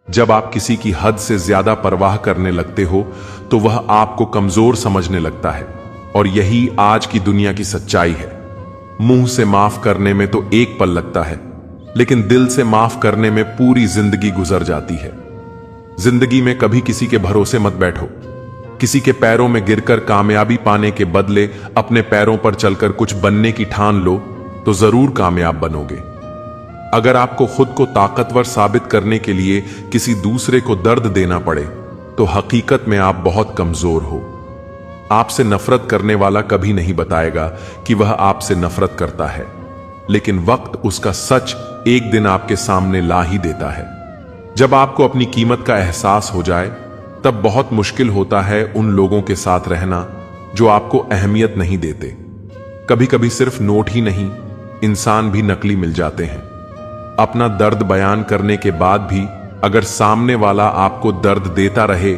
जब आप किसी की हद से ज्यादा परवाह करने लगते हो तो वह आपको कमजोर समझने लगता है, और यही आज की दुनिया की सच्चाई है। मुंह से माफ करने में तो एक पल लगता है, लेकिन दिल से माफ करने में पूरी जिंदगी गुजर जाती है। जिंदगी में कभी किसी के भरोसे मत बैठो। किसी के पैरों में गिरकर कामयाबी पाने के बदले अपने पैरों पर चलकर कुछ बनने की ठान लो तो जरूर कामयाब बनोगे। अगर आपको खुद को ताकतवर साबित करने के लिए किसी दूसरे को दर्द देना पड़े तो हकीकत में आप बहुत कमजोर हो। आपसे नफरत करने वाला कभी नहीं बताएगा कि वह आपसे नफरत करता है, लेकिन वक्त उसका सच एक दिन आपके सामने ला ही देता है। जब आपको अपनी कीमत का एहसास हो जाए तब बहुत मुश्किल होता है उन लोगों के साथ रहना जो आपको अहमियत नहीं देते। कभी कभी सिर्फ नोट ही नहीं, इंसान भी नकली मिल जाते हैं। अपना दर्द बयान करने के बाद भी अगर सामने वाला आपको दर्द देता रहे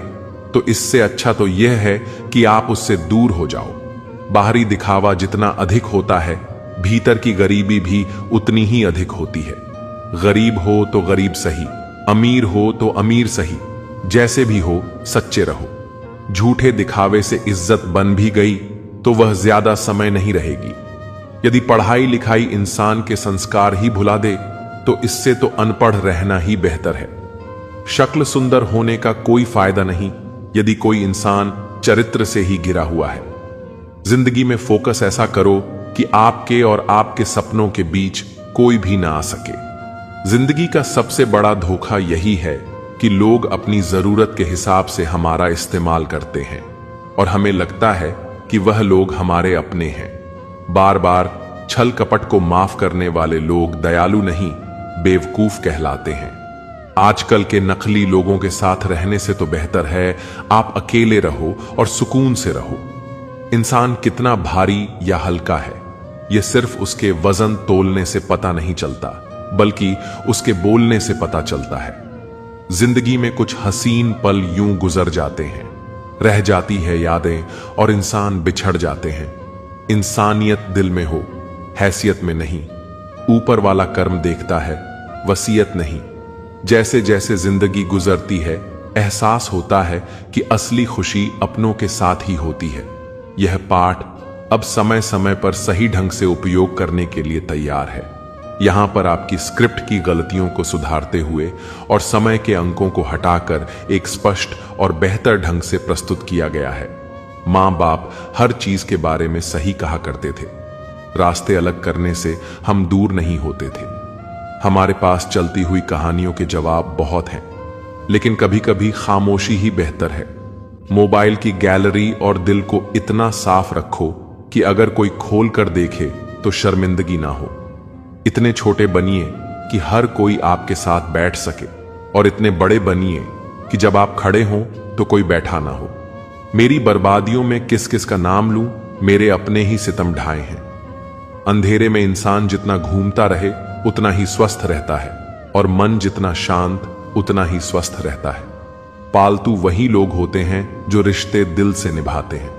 तो इससे अच्छा तो यह है कि आप उससे दूर हो जाओ। बाहरी दिखावा जितना अधिक होता है, भीतर की गरीबी भी उतनी ही अधिक होती है। गरीब हो तो गरीब सही, अमीर हो तो अमीर सही, जैसे भी हो सच्चे रहो। झूठे दिखावे से इज्जत बन भी गई तो वह ज्यादा समय नहीं रहेगी। यदि पढ़ाई लिखाई इंसान के संस्कार ही भुला दे तो इससे तो अनपढ़ रहना ही बेहतर है। शक्ल सुंदर होने का कोई फायदा नहीं यदि कोई इंसान चरित्र से ही गिरा हुआ है। जिंदगी में फोकस ऐसा करो कि आपके और आपके सपनों के बीच कोई भी ना आ सके। जिंदगी का सबसे बड़ा धोखा यही है कि लोग अपनी जरूरत के हिसाब से हमारा इस्तेमाल करते हैं और हमें लगता है कि वह लोग हमारे अपने हैं। बार बार छल कपट को माफ करने वाले लोग दयालु नहीं, बेवकूफ कहलाते हैं। आजकल के नकली लोगों के साथ रहने से तो बेहतर है आप अकेले रहो और सुकून से रहो। इंसान कितना भारी या हल्का है यह सिर्फ उसके वजन तोलने से पता नहीं चलता, बल्कि उसके बोलने से पता चलता है। जिंदगी में कुछ हसीन पल यूं गुजर जाते हैं, रह जाती है यादें और इंसान बिछड़ जाते हैं। इंसानियत दिल में हो, हैसियत में नहीं। ऊपर वाला कर्म देखता है, वसीयत नहीं। जैसे जैसे जिंदगी गुजरती है एहसास होता है कि असली खुशी अपनों के साथ ही होती है। यह पाठ अब समय समय पर सही ढंग से उपयोग करने के लिए तैयार है। यहां पर आपकी स्क्रिप्ट की गलतियों को सुधारते हुए और समय के अंकों को हटाकर एक स्पष्ट और बेहतर ढंग से प्रस्तुत किया गया है। मां बाप हर चीज के बारे में सही कहा करते थे। रास्ते अलग करने से हम दूर नहीं होते थे। हमारे पास चलती हुई कहानियों के जवाब बहुत हैं, लेकिन कभी कभी खामोशी ही बेहतर है। मोबाइल की गैलरी और दिल को इतना साफ रखो कि अगर कोई खोल कर देखे तो शर्मिंदगी ना हो। इतने छोटे बनिए कि हर कोई आपके साथ बैठ सके, और इतने बड़े बनिए कि जब आप खड़े हों तो कोई बैठा ना हो। मेरी बर्बादियों में किस किस का नाम लूं, मेरे अपने ही सितम ढाए हैं। अंधेरे में इंसान जितना घूमता रहे उतना ही स्वस्थ रहता है, और मन जितना शांत उतना ही स्वस्थ रहता है। पालतू वही लोग होते हैं जो रिश्ते दिल से निभाते हैं।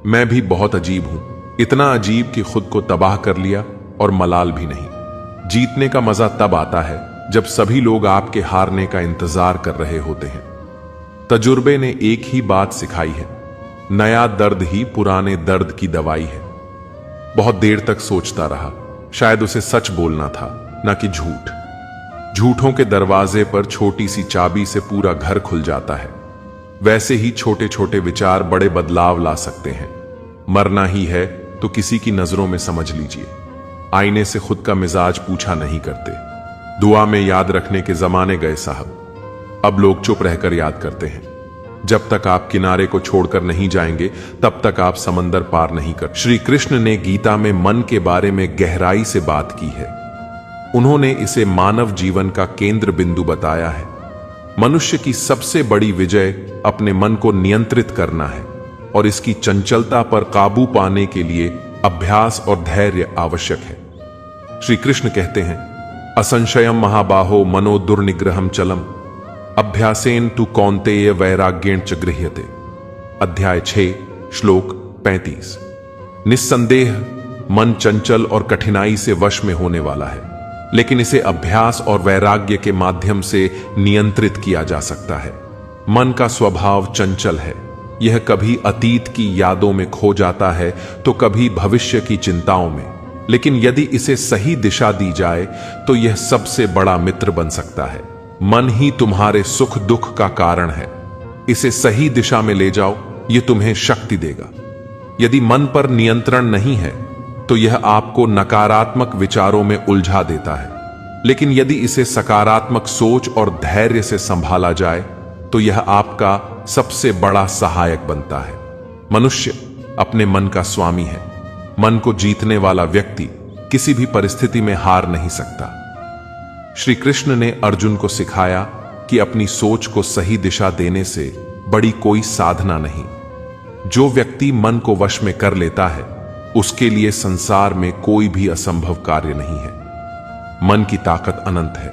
मैं भी बहुत अजीब हूं, इतना अजीब कि खुद को तबाह कर लिया और मलाल भी नहीं। जीतने का मजा तब आता है जब सभी लोग आपके हारने का इंतजार कर रहे होते हैं। तजुर्बे ने एक ही बात सिखाई है, नया दर्द ही पुराने दर्द की दवाई है। बहुत देर तक सोचता रहा, शायद उसे सच बोलना था ना कि झूठ। झूठों के दरवाजे पर छोटी सी चाबी से पूरा घर खुल जाता है। वैसे ही छोटे छोटे विचार बड़े बदलाव ला सकते हैं। मरना ही है तो किसी की नजरों में समझ लीजिए। आईने से खुद का मिजाज पूछा नहीं करते। दुआ में याद रखने के जमाने गए साहब, अब लोग चुप रहकर याद करते हैं। जब तक आप किनारे को छोड़कर नहीं जाएंगे तब तक आप समंदर पार नहीं कर। श्री कृष्ण ने गीता में मन के बारे में गहराई से बात की है। उन्होंने इसे मानव जीवन का केंद्र बिंदु बताया है। मनुष्य की सबसे बड़ी विजय अपने मन को नियंत्रित करना है, और इसकी चंचलता पर काबू पाने के लिए अभ्यास और धैर्य आवश्यक है। श्री कृष्ण कहते हैं, असंशयम महाबाहो मनो दुर्निग्रहम चलम अभ्यासेन तु कौन्तेय वैराग्येण च गृह्यते। अध्याय 6 श्लोक 35। निस्संदेह मन चंचल और कठिनाई से वश में होने वाला है। लेकिन इसे अभ्यास और वैराग्य के माध्यम से नियंत्रित किया जा सकता है। मन का स्वभाव चंचल है। यह कभी अतीत की यादों में खो जाता है तो कभी भविष्य की चिंताओं में, लेकिन यदि इसे सही दिशा दी जाए तो यह सबसे बड़ा मित्र बन सकता है। मन ही तुम्हारे सुख दुख का कारण है। इसे सही दिशा में ले जाओ, यह तुम्हें शक्ति देगा। यदि मन पर नियंत्रण नहीं है तो यह आपको नकारात्मक विचारों में उलझा देता है, लेकिन यदि इसे सकारात्मक सोच और धैर्य से संभाला जाए तो यह आपका सबसे बड़ा सहायक बनता है। मनुष्य अपने मन का स्वामी है। मन को जीतने वाला व्यक्ति किसी भी परिस्थिति में हार नहीं सकता। श्री कृष्ण ने अर्जुन को सिखाया कि अपनी सोच को सही दिशा देने से बड़ी कोई साधना नहीं। जो व्यक्ति मन को वश में कर लेता है उसके लिए संसार में कोई भी असंभव कार्य नहीं है। मन की ताकत अनंत है।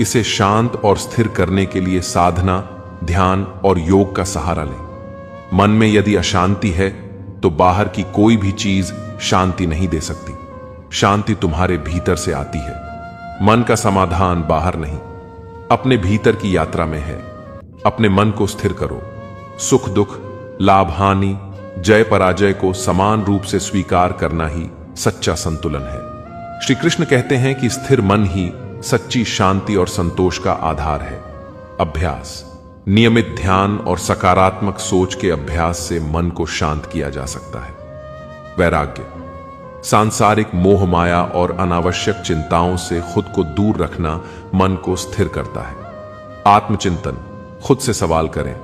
इसे शांत और स्थिर करने के लिए साधना, ध्यान और योग का सहारा लें। मन में यदि अशांति है तो बाहर की कोई भी चीज शांति नहीं दे सकती। शांति तुम्हारे भीतर से आती है। मन का समाधान बाहर नहीं, अपने भीतर की यात्रा में है। अपने मन को स्थिर करो। सुख दुख, लाभ हानि, जय पराजय को समान रूप से स्वीकार करना ही सच्चा संतुलन है। श्री कृष्ण कहते हैं कि स्थिर मन ही सच्ची शांति और संतोष का आधार है। अभ्यास, नियमित ध्यान और सकारात्मक सोच के अभ्यास से मन को शांत किया जा सकता है। वैराग्य, सांसारिक मोह माया और अनावश्यक चिंताओं से खुद को दूर रखना मन को स्थिर करता है। आत्मचिंतन, खुद से सवाल करें,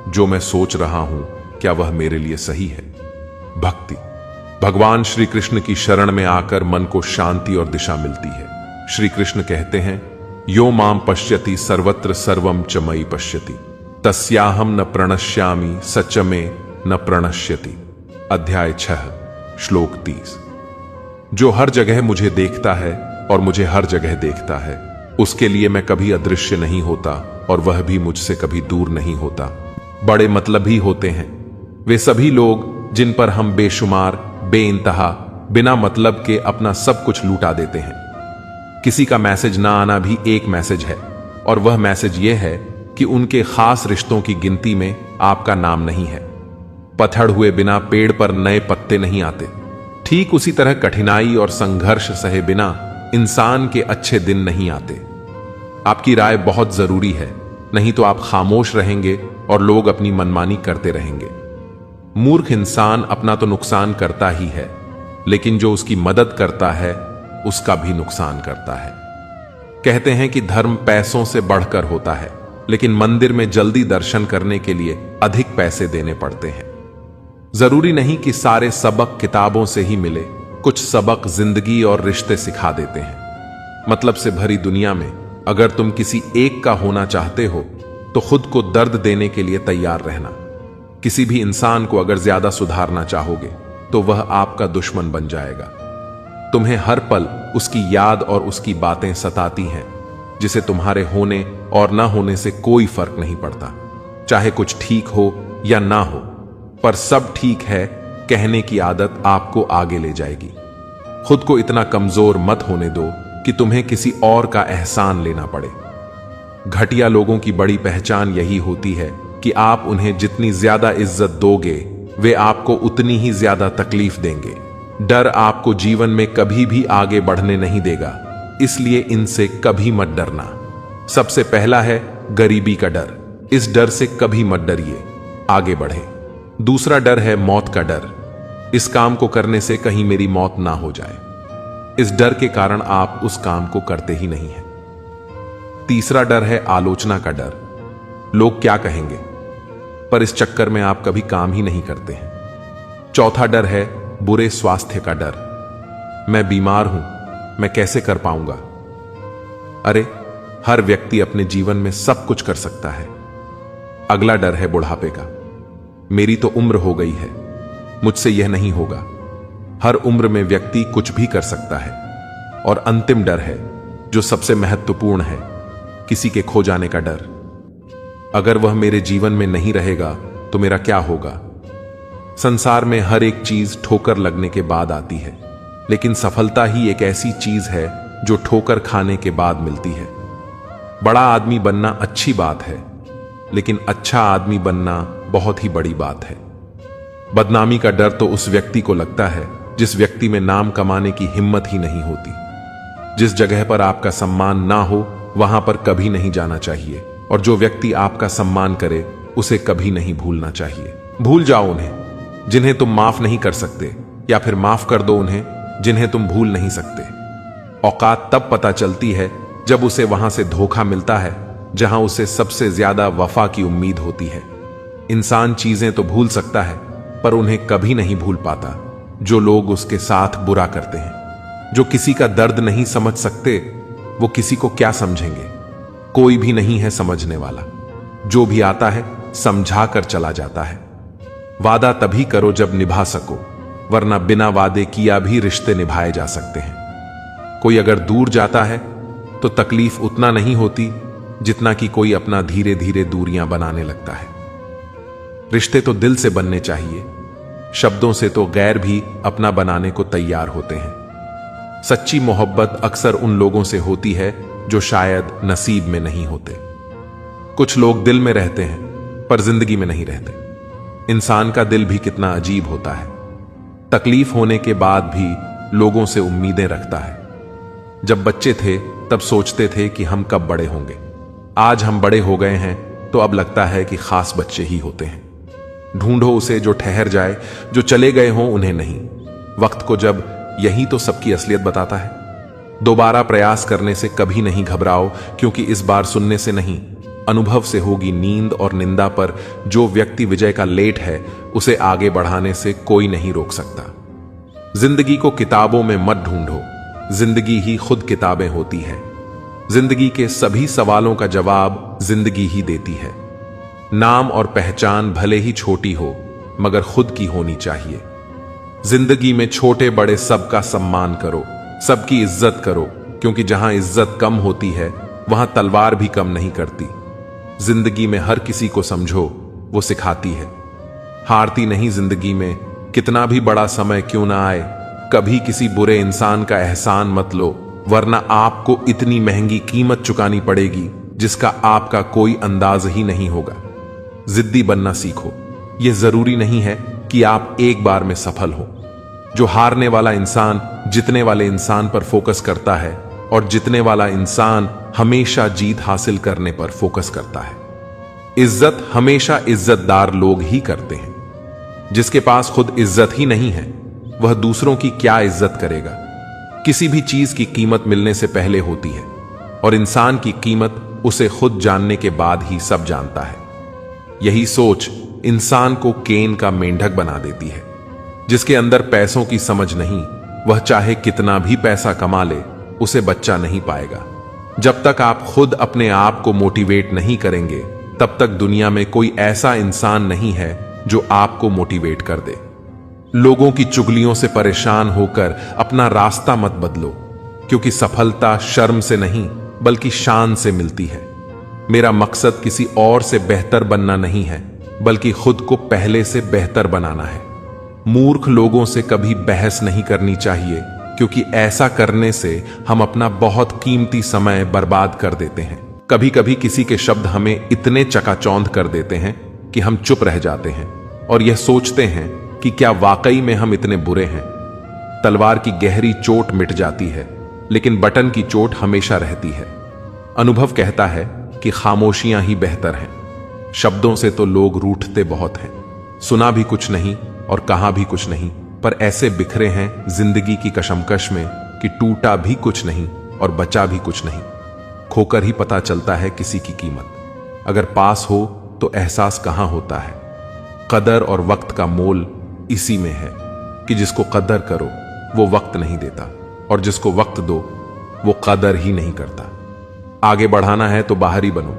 जो मैं सोच रहा हूं क्या वह मेरे लिए सही है? भक्ति, भगवान श्री कृष्ण की शरण में आकर मन को शांति और दिशा मिलती है। श्री कृष्ण कहते हैं, यो माम पश्यति सर्वत्र सर्वम च मयि पश्यति तस्याहम न प्रणश्यामि सच में न प्रणश्यति। अध्याय 6, श्लोक 30। जो हर जगह मुझे देखता है और मुझे हर जगह देखता है, उसके लिए मैं कभी अदृश्य नहीं होता और वह भी मुझसे कभी दूर नहीं होता। बड़े मतलबी होते हैं वे सभी लोग जिन पर हम बेशुमार, बेइंतहा, बिना मतलब के अपना सब कुछ लूटा देते हैं। किसी का मैसेज ना आना भी एक मैसेज है, और वह मैसेज यह है कि उनके खास रिश्तों की गिनती में आपका नाम नहीं है। पत्थर हुए बिना पेड़ पर नए पत्ते नहीं आते। ठीक उसी तरह कठिनाई और संघर्ष सहे बिना इंसान के अच्छे दिन नहीं आते। आपकी राय बहुत जरूरी है, नहीं तो आप खामोश रहेंगे और लोग अपनी मनमानी करते रहेंगे। मूर्ख इंसान अपना तो नुकसान करता ही है, लेकिन जो उसकी मदद करता है उसका भी नुकसान करता है। कहते हैं कि धर्म पैसों से बढ़कर होता है, लेकिन मंदिर में जल्दी दर्शन करने के लिए अधिक पैसे देने पड़ते हैं। जरूरी नहीं कि सारे सबक किताबों से ही मिले। कुछ सबक जिंदगी और रिश्ते सिखा देते हैं। मतलब से भरी दुनिया में अगर तुम किसी एक का होना चाहते हो तो खुद को दर्द देने के लिए तैयार रहना। किसी भी इंसान को अगर ज्यादा सुधारना चाहोगे तो वह आपका दुश्मन बन जाएगा। तुम्हें हर पल उसकी याद और उसकी बातें सताती हैं, जिसे तुम्हारे होने और ना होने से कोई फर्क नहीं पड़ता। चाहे कुछ ठीक हो या ना हो, पर सब ठीक है कहने की आदत आपको आगे ले जाएगी। खुद को इतना कमजोर मत होने दो कि तुम्हें किसी और का एहसान लेना पड़े। घटिया लोगों की बड़ी पहचान यही होती है कि आप उन्हें जितनी ज्यादा इज्जत दोगे वे आपको उतनी ही ज्यादा तकलीफ देंगे। डर आपको जीवन में कभी भी आगे बढ़ने नहीं देगा, इसलिए इनसे कभी मत डरना। सबसे पहला है गरीबी का डर। इस डर से कभी मत डरिए, आगे बढ़े। दूसरा डर है मौत का डर। इस काम को करने से कहीं मेरी मौत ना हो जाए। इस डर के कारण आप उस काम को करते ही नहीं हैं। तीसरा डर है आलोचना का डर। लोग क्या कहेंगे, पर इस चक्कर में आप कभी काम ही नहीं करते हैं। चौथा डर है बुरे स्वास्थ्य का डर। मैं बीमार हूं, मैं कैसे कर पाऊंगा। अरे, हर व्यक्ति अपने जीवन में सब कुछ कर सकता है। अगला डर है बुढ़ापे का। मेरी तो उम्र हो गई है, मुझसे यह नहीं होगा। हर उम्र में व्यक्ति कुछ भी कर सकता है। और अंतिम डर है जो सबसे महत्वपूर्ण है, किसी के खो जाने का डर। अगर वह मेरे जीवन में नहीं रहेगा तो मेरा क्या होगा। संसार में हर एक चीज ठोकर लगने के बाद आती है, लेकिन सफलता ही एक ऐसी चीज है जो ठोकर खाने के बाद मिलती है। बड़ा आदमी बनना अच्छी बात है, लेकिन अच्छा आदमी बनना बहुत ही बड़ी बात है। बदनामी का डर तो उस व्यक्ति को लगता है जिस व्यक्ति में नाम कमाने की हिम्मत ही नहीं होती। जिस जगह पर आपका सम्मान ना हो वहां पर कभी नहीं जाना चाहिए, और जो व्यक्ति आपका सम्मान करे उसे कभी नहीं भूलना चाहिए। भूल जाओ उन्हें जिन्हें तुम माफ नहीं कर सकते, या फिर माफ कर दो उन्हें जिन्हें तुम भूल नहीं सकते। औकात तब पता चलती है जब उसे वहां से धोखा मिलता है जहां उसे सबसे ज्यादा वफा की उम्मीद होती है। इंसान चीजें तो भूल सकता है, पर उन्हें कभी नहीं भूल पाता जो लोग उसके साथ बुरा करते हैं। जो किसी का दर्द नहीं समझ सकते वो किसी को क्या समझेंगे। कोई भी नहीं है समझने वाला। जो भी आता है समझा कर चला जाता है। वादा तभी करो जब निभा सको, वरना बिना वादे किया भी रिश्ते निभाए जा सकते हैं। कोई अगर दूर जाता है तो तकलीफ उतना नहीं होती जितना कि कोई अपना धीरे धीरे दूरियां बनाने लगता है। रिश्ते तो दिल से बनने चाहिए, शब्दों से तो गैर भी अपना बनाने को तैयार होते हैं। सच्ची मोहब्बत अक्सर उन लोगों से होती है जो शायद नसीब में नहीं होते। कुछ लोग दिल में रहते हैं पर जिंदगी में नहीं रहते। इंसान का दिल भी कितना अजीब होता है। तकलीफ होने के बाद भी लोगों से उम्मीदें रखता है। जब बच्चे थे तब सोचते थे कि हम कब बड़े होंगे। आज हम बड़े हो गए हैं तो अब लगता है कि खास बच्चे ही होते हैं। ढूंढो उसे जो ठहर जाए, जो चले गए हों उन्हें नहीं। वक्त को जब यही तो सबकी असलियत बताता है। दोबारा प्रयास करने से कभी नहीं घबराओ, क्योंकि इस बार सुनने से नहीं, अनुभव से होगी नींद और निंदा। पर जो व्यक्ति विजय का लेट है उसे आगे बढ़ाने से कोई नहीं रोक सकता। जिंदगी को किताबों में मत ढूंढो, जिंदगी ही खुद किताबें होती है। जिंदगी के सभी सवालों का जवाब जिंदगी ही देती है। नाम और पहचान भले ही छोटी हो मगर खुद की होनी चाहिए। जिंदगी में छोटे बड़े सबका सम्मान करो, सबकी इज्जत करो, क्योंकि जहां इज्जत कम होती है वहां तलवार भी कम नहीं करती। जिंदगी में हर किसी को समझो, वो सिखाती है। हारती नहीं जिंदगी में, कितना भी बड़ा समय क्यों ना आए। कभी किसी बुरे इंसान का एहसान मत लो, वरना आपको इतनी महंगी कीमत चुकानी पड़ेगी जिसका आपका कोई अंदाज ही नहीं होगा। जिद्दी बनना सीखो। यह जरूरी नहीं है कि आप एक बार में सफल हो। जो हारने वाला इंसान जीतने वाले इंसान पर फोकस करता है, और जीतने वाला इंसान हमेशा जीत हासिल करने पर फोकस करता है। इज्जत हमेशा इज्जतदार लोग ही करते हैं। जिसके पास खुद इज्जत ही नहीं है वह दूसरों की क्या इज्जत करेगा। किसी भी चीज की कीमत मिलने से पहले होती है, और इंसान की कीमत उसे खुद जानने के बाद ही सब जानता है। यही सोच इंसान को केन का मेंढक बना देती है। जिसके अंदर पैसों की समझ नहीं, वह चाहे कितना भी पैसा कमा ले उसे बच्चा नहीं पाएगा। जब तक आप खुद अपने आप को मोटिवेट नहीं करेंगे तब तक दुनिया में कोई ऐसा इंसान नहीं है जो आपको मोटिवेट कर दे। लोगों की चुगलियों से परेशान होकर अपना रास्ता मत बदलो, क्योंकि सफलता शर्म से नहीं बल्कि शान से मिलती है। मेरा मकसद किसी और से बेहतर बनना नहीं है, बल्कि खुद को पहले से बेहतर बनाना है। मूर्ख लोगों से कभी बहस नहीं करनी चाहिए, क्योंकि ऐसा करने से हम अपना बहुत कीमती समय बर्बाद कर देते हैं। कभी कभी किसी के शब्द हमें इतने चकाचौंध कर देते हैं कि हम चुप रह जाते हैं और यह सोचते हैं कि क्या वाकई में हम इतने बुरे हैं। तलवार की गहरी चोट मिट जाती है, लेकिन बटन की चोट हमेशा रहती है। अनुभव कहता है कि खामोशियां ही बेहतर हैं। शब्दों से तो लोग रूठते बहुत हैं। सुना भी कुछ नहीं और कहा भी कुछ नहीं, पर ऐसे बिखरे हैं जिंदगी की कशमकश में कि टूटा भी कुछ नहीं और बचा भी कुछ नहीं। खोकर ही पता चलता है किसी की कीमत। अगर पास हो तो एहसास कहां होता है। कदर और वक्त का मोल इसी में है कि जिसको कदर करो वो वक्त नहीं देता, और जिसको वक्त दो वो कदर ही नहीं करता। आगे बढ़ाना है तो बाहरी बनो।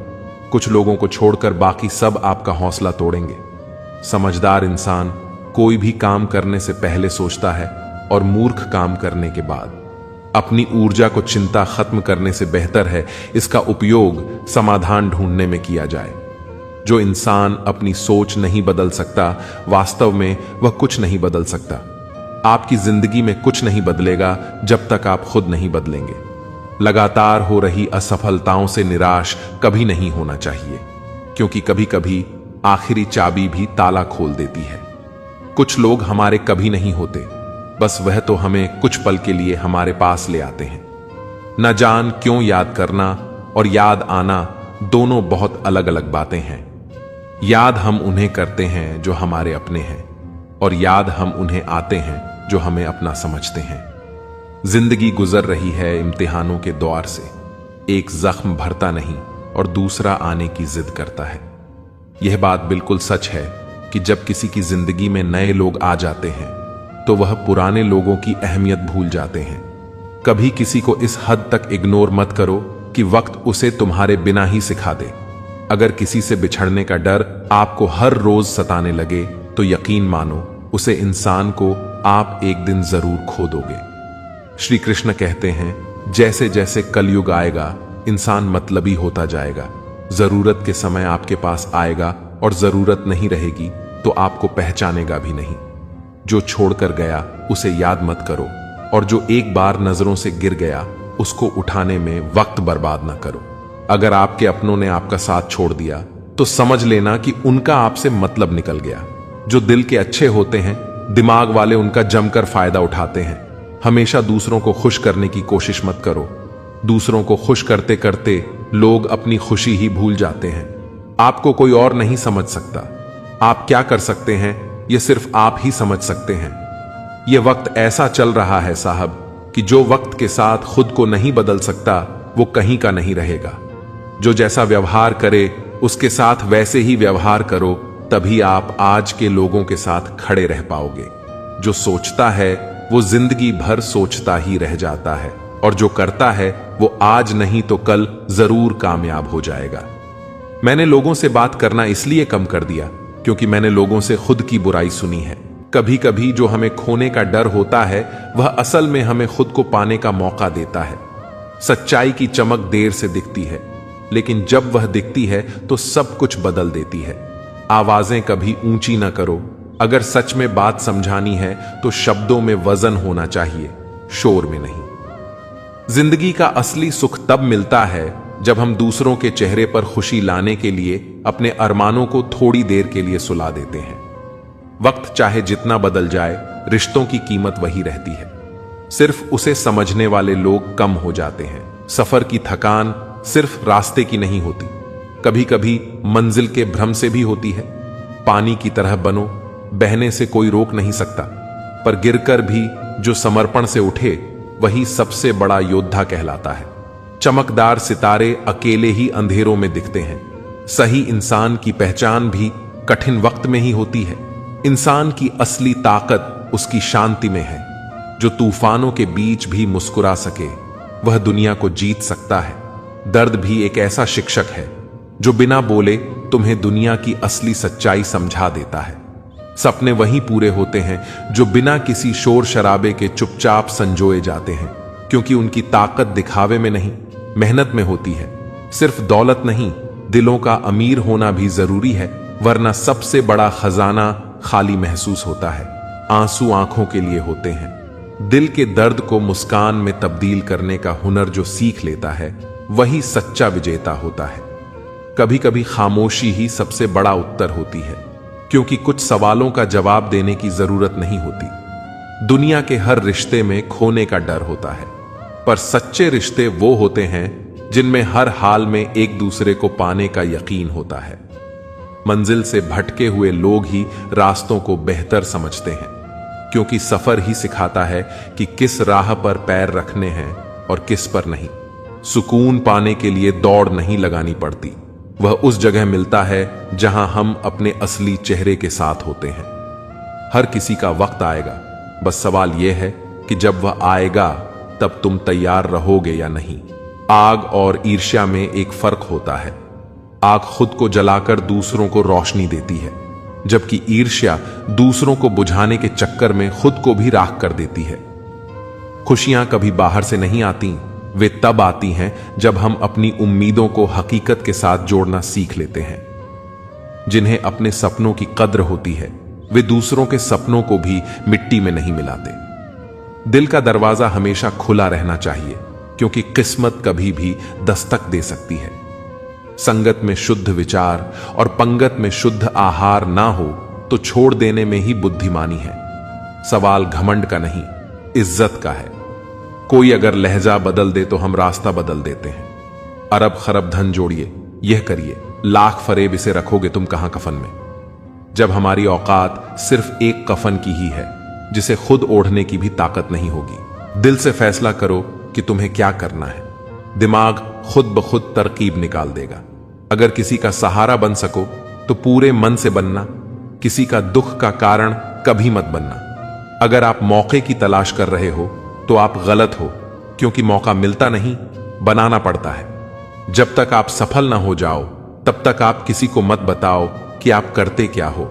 कुछ लोगों को छोड़कर बाकी सब आपका हौसला तोड़ेंगे। समझदार इंसान कोई भी काम करने से पहले सोचता है, और मूर्ख काम करने के बाद। अपनी ऊर्जा को चिंता खत्म करने से बेहतर है इसका उपयोग समाधान ढूंढने में किया जाए। जो इंसान अपनी सोच नहीं बदल सकता, वास्तव में वह कुछ नहीं बदल सकता। आपकी जिंदगी में कुछ नहीं बदलेगा जब तक आप खुद नहीं बदलेंगे। लगातार हो रही असफलताओं से निराश कभी नहीं होना चाहिए, क्योंकि कभी कभी आखिरी चाबी भी ताला खोल देती है। कुछ लोग हमारे कभी नहीं होते, बस वह तो हमें कुछ पल के लिए हमारे पास ले आते हैं। न जान क्यों याद करना और याद आना दोनों बहुत अलग अलग बातें हैं। याद हम उन्हें करते हैं जो हमारे अपने हैं, और याद हम उन्हें आते हैं जो हमें अपना समझते हैं। जिंदगी गुजर रही है इम्तिहानों के द्वार से, एक जख्म भरता नहीं और दूसरा आने की जिद करता है। यह बात बिल्कुल सच है कि जब किसी की जिंदगी में नए लोग आ जाते हैं तो वह पुराने लोगों की अहमियत भूल जाते हैं। कभी किसी को इस हद तक इग्नोर मत करो कि वक्त उसे तुम्हारे बिना ही सिखा दे। अगर किसी से बिछड़ने का डर आपको हर रोज सताने लगे तो यकीन मानो उसे इंसान को आप एक दिन जरूर खो दोगे। श्री कृष्ण कहते हैं, जैसे जैसे कलयुग आएगा इंसान मतलबी होता जाएगा। जरूरत के समय आपके पास आएगा और जरूरत नहीं रहेगी तो आपको पहचानेगा भी नहीं। जो छोड़कर गया उसे याद मत करो, और जो एक बार नजरों से गिर गया उसको उठाने में वक्त बर्बाद ना करो। अगर आपके अपनों ने आपका साथ छोड़ दिया तो समझ लेना कि उनका आपसे मतलब निकल गया। जो दिल के अच्छे होते हैं, दिमाग वाले उनका जमकर फायदा उठाते हैं। हमेशा दूसरों को खुश करने की कोशिश मत करो। दूसरों को खुश करते करते लोग अपनी खुशी ही भूल जाते हैं। आपको कोई और नहीं समझ सकता। आप क्या कर सकते हैं ये सिर्फ आप ही समझ सकते हैं। यह वक्त ऐसा चल रहा है साहब कि जो वक्त के साथ खुद को नहीं बदल सकता वो कहीं का नहीं रहेगा। जो जैसा व्यवहार करे उसके साथ वैसे ही व्यवहार करो, तभी आप आज के लोगों के साथ खड़े रह पाओगे। जो सोचता है वो जिंदगी भर सोचता ही रह जाता है, और जो करता है वो आज नहीं तो कल जरूर कामयाब हो जाएगा। मैंने लोगों से बात करना इसलिए कम कर दिया क्योंकि मैंने लोगों से खुद की बुराई सुनी है। कभी कभी जो हमें खोने का डर होता है वह असल में हमें खुद को पाने का मौका देता है। सच्चाई की चमक देर से दिखती है, लेकिन जब वह दिखती है तो सब कुछ बदल देती है। आवाजें कभी ऊंची ना करो। अगर सच में बात समझानी है तो शब्दों में वजन होना चाहिए, शोर में नहीं। जिंदगी का असली सुख तब मिलता है जब हम दूसरों के चेहरे पर खुशी लाने के लिए अपने अरमानों को थोड़ी देर के लिए सुला देते हैं। वक्त चाहे जितना बदल जाए, रिश्तों की कीमत वही रहती है। सिर्फ उसे समझने वाले लोग कम हो जाते हैं। सफर की थकान सिर्फ रास्ते की नहीं होती, कभी कभी मंजिल के भ्रम से भी होती है। पानी की तरह बनो, बहने से कोई रोक नहीं सकता, पर गिरकर भी जो समर्पण से उठे वही सबसे बड़ा योद्धा कहलाता है। चमकदार सितारे अकेले ही अंधेरों में दिखते हैं। सही इंसान की पहचान भी कठिन वक्त में ही होती है। इंसान की असली ताकत उसकी शांति में है। जो तूफानों के बीच भी मुस्कुरा सके वह दुनिया को जीत सकता है। दर्द भी एक ऐसा शिक्षक है जो बिना बोले तुम्हें दुनिया की असली सच्चाई समझा देता है। सपने वही पूरे होते हैं जो बिना किसी शोर शराबे के चुपचाप संजोए जाते हैं, क्योंकि उनकी ताकत दिखावे में नहीं, मेहनत में होती है। सिर्फ दौलत नहीं, दिलों का अमीर होना भी जरूरी है, वरना सबसे बड़ा खजाना खाली महसूस होता है। आंसू आंखों के लिए होते हैं। दिल के दर्द को मुस्कान में तब्दील करने का हुनर जो सीख लेता है वही सच्चा विजेता होता है। कभी कभी खामोशी ही सबसे बड़ा उत्तर होती है, क्योंकि कुछ सवालों का जवाब देने की जरूरत नहीं होती। दुनिया के हर रिश्ते में खोने का डर होता है, पर सच्चे रिश्ते वो होते हैं जिनमें हर हाल में एक दूसरे को पाने का यकीन होता है। मंजिल से भटके हुए लोग ही रास्तों को बेहतर समझते हैं, क्योंकि सफर ही सिखाता है कि किस राह पर पैर रखने हैं और किस पर नहीं। सुकून पाने के लिए दौड़ नहीं लगानी पड़ती, वह उस जगह मिलता है जहां हम अपने असली चेहरे के साथ होते हैं। हर किसी का वक्त आएगा, बस सवाल यह है कि जब वह आएगा तब तुम तैयार रहोगे या नहीं। आग और ईर्ष्या में एक फर्क होता है। आग खुद को जलाकर दूसरों को रोशनी देती है, जबकि ईर्ष्या दूसरों को बुझाने के चक्कर में खुद को भी राख कर देती है। खुशियां कभी बाहर से नहीं आती, वे तब आती हैं जब हम अपनी उम्मीदों को हकीकत के साथ जोड़ना सीख लेते हैं। जिन्हें अपने सपनों की कद्र होती है वे दूसरों के सपनों को भी मिट्टी में नहीं मिलाते। दिल का दरवाजा हमेशा खुला रहना चाहिए, क्योंकि किस्मत कभी भी दस्तक दे सकती है। संगत में शुद्ध विचार और पंगत में शुद्ध आहार ना हो तो छोड़ देने में ही बुद्धिमानी है। सवाल घमंड का नहीं, इज्जत का है। कोई अगर लहजा बदल दे तो हम रास्ता बदल देते हैं। अरब खरब धन जोड़िए, यह करिए, लाख फरेब इसे रखोगे तुम कहां कफन में। जब हमारी औकात सिर्फ एक कफन की ही है जिसे खुद ओढ़ने की भी ताकत नहीं होगी। दिल से फैसला करो कि तुम्हें क्या करना है। दिमाग खुद ब खुद तरकीब निकाल देगा। अगर किसी का सहारा बन सको तो पूरे मन से बनना। किसी का दुख का कारण कभी मत बनना। अगर आप मौके की तलाश कर रहे हो तो आप गलत हो, क्योंकि मौका मिलता नहीं, बनाना पड़ता है। जब तक आप सफल ना हो जाओ तब तक आप किसी को मत बताओ कि आप करते क्या हो।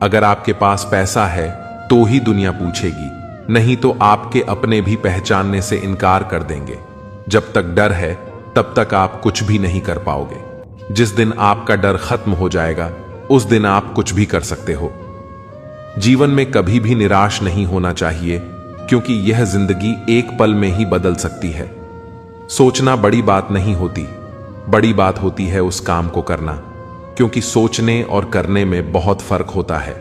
अगर आपके पास पैसा है तो ही दुनिया पूछेगी, नहीं तो आपके अपने भी पहचानने से इनकार कर देंगे। जब तक डर है तब तक आप कुछ भी नहीं कर पाओगे। जिस दिन आपका डर खत्म हो जाएगा उस दिन आप कुछ भी कर सकते हो। जीवन में कभी भी निराश नहीं होना चाहिए, क्योंकि यह जिंदगी एक पल में ही बदल सकती है। सोचना बड़ी बात नहीं होती, बड़ी बात होती है उस काम को करना, क्योंकि सोचने और करने में बहुत फर्क होता है।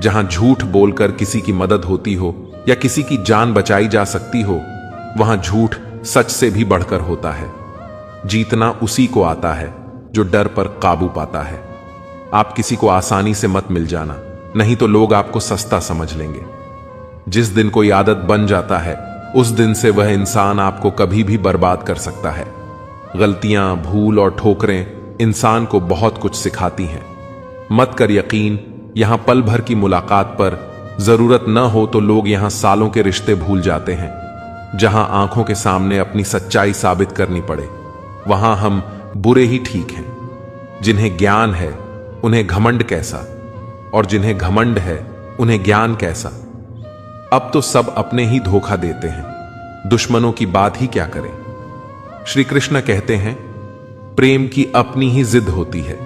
जहां झूठ बोलकर किसी की मदद होती हो या किसी की जान बचाई जा सकती हो, वहां झूठ सच से भी बढ़कर होता है। जीतना उसी को आता है जो डर पर काबू पाता है। आप किसी को आसानी से मत मिल जाना, नहीं तो लोग आपको सस्ता समझ लेंगे। जिस दिन कोई आदत बन जाता है उस दिन से वह इंसान आपको कभी भी बर्बाद कर सकता है। गलतियां, भूल और ठोकरें इंसान को बहुत कुछ सिखाती हैं। मत कर यकीन, यहां पल भर की मुलाकात पर जरूरत न हो तो लोग यहां सालों के रिश्ते भूल जाते हैं। जहां आंखों के सामने अपनी सच्चाई साबित करनी पड़े वहां हम बुरे ही ठीक हैं। जिन्हें ज्ञान है उन्हें घमंड कैसा, और जिन्हें घमंड है उन्हें ज्ञान कैसा। अब तो सब अपने ही धोखा देते हैं, दुश्मनों की बात ही क्या करें। श्री कृष्ण कहते हैं, प्रेम की अपनी ही जिद होती है,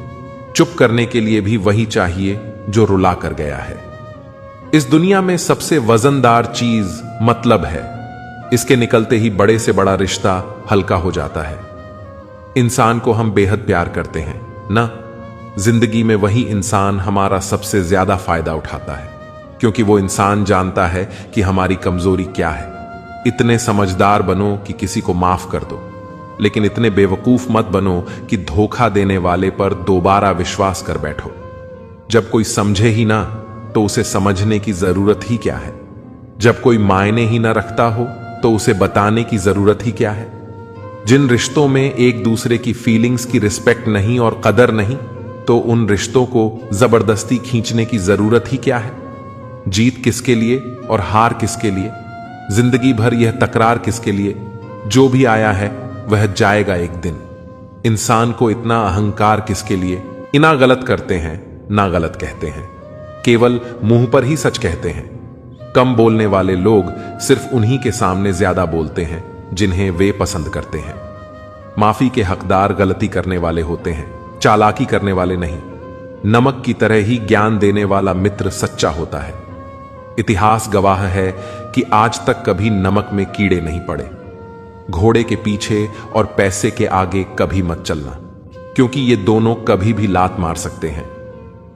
चुप करने के लिए भी वही चाहिए जो रुला कर गया है। इस दुनिया में सबसे वजनदार चीज मतलब है। इसके निकलते ही बड़े से बड़ा रिश्ता हल्का हो जाता है। इंसान को हम बेहद प्यार करते हैं ना, जिंदगी में वही इंसान हमारा सबसे ज्यादा फायदा उठाता है, क्योंकि वो इंसान जानता है कि हमारी कमजोरी क्या है। इतने समझदार बनो कि किसी को माफ कर दो, लेकिन इतने बेवकूफ मत बनो कि धोखा देने वाले पर दोबारा विश्वास कर बैठो। जब कोई समझे ही ना तो उसे समझने की जरूरत ही क्या है। जब कोई मायने ही ना रखता हो तो उसे बताने की जरूरत ही क्या है। जिन रिश्तों में एक दूसरे की फीलिंग्स की रिस्पेक्ट नहीं और कदर नहीं, तो उन रिश्तों को जबरदस्ती खींचने की जरूरत ही क्या है। जीत किसके लिए और हार किसके लिए, जिंदगी भर यह तकरार किसके लिए। जो भी आया है वह जाएगा एक दिन। इंसान को इतना अहंकार किसके लिए। इना गलत करते हैं ना गलत कहते हैं, केवल मुंह पर ही सच कहते हैं। कम बोलने वाले लोग सिर्फ उन्हीं के सामने ज्यादा बोलते हैं जिन्हें वे पसंद करते हैं। माफी के हकदार गलती करने वाले होते हैं, चालाकी करने वाले नहीं। नमक की तरह ही ज्ञान देने वाला मित्र सच्चा होता है। इतिहास गवाह है कि आज तक कभी नमक में कीड़े नहीं पड़े। घोड़े के पीछे और पैसे के आगे कभी मत चलना, क्योंकि ये दोनों कभी भी लात मार सकते हैं।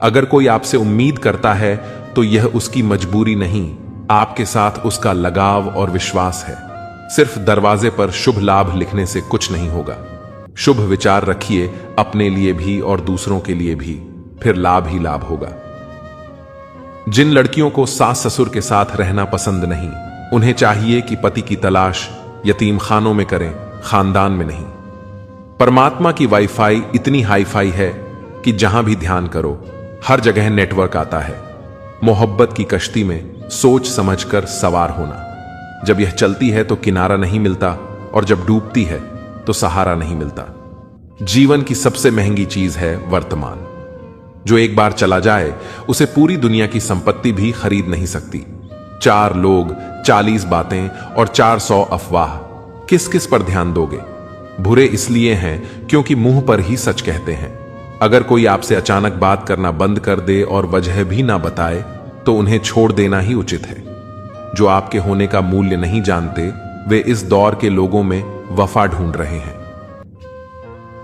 अगर कोई आपसे उम्मीद करता है तो यह उसकी मजबूरी नहीं, आपके साथ उसका लगाव और विश्वास है। सिर्फ दरवाजे पर शुभ लाभ लिखने से कुछ नहीं होगा। शुभ विचार रखिए अपने लिए भी और दूसरों के लिए भी, फिर लाभ ही लाभ होगा। जिन लड़कियों को सास ससुर के साथ रहना पसंद नहीं, उन्हें चाहिए कि पति की तलाश यतीम खानों में करें, खानदान में नहीं। परमात्मा की वाईफाई इतनी हाईफाई है कि जहां भी ध्यान करो हर जगह नेटवर्क आता है। मोहब्बत की कश्ती में सोच समझकर सवार होना। जब यह चलती है तो किनारा नहीं मिलता, और जब डूबती है तो सहारा नहीं मिलता। जीवन की सबसे महंगी चीज है वर्तमान। जो एक बार चला जाए उसे पूरी दुनिया की संपत्ति भी खरीद नहीं सकती। 4 लोग, 40 बातें और 400 अफवाह, किस किस पर ध्यान दोगे। बुरे इसलिए हैं क्योंकि मुंह पर ही सच कहते हैं। अगर कोई आपसे अचानक बात करना बंद कर दे और वजह भी ना बताए तो उन्हें छोड़ देना ही उचित है। जो आपके होने का मूल्य नहीं जानते वे इस दौर के लोगों में वफा ढूंढ रहे हैं।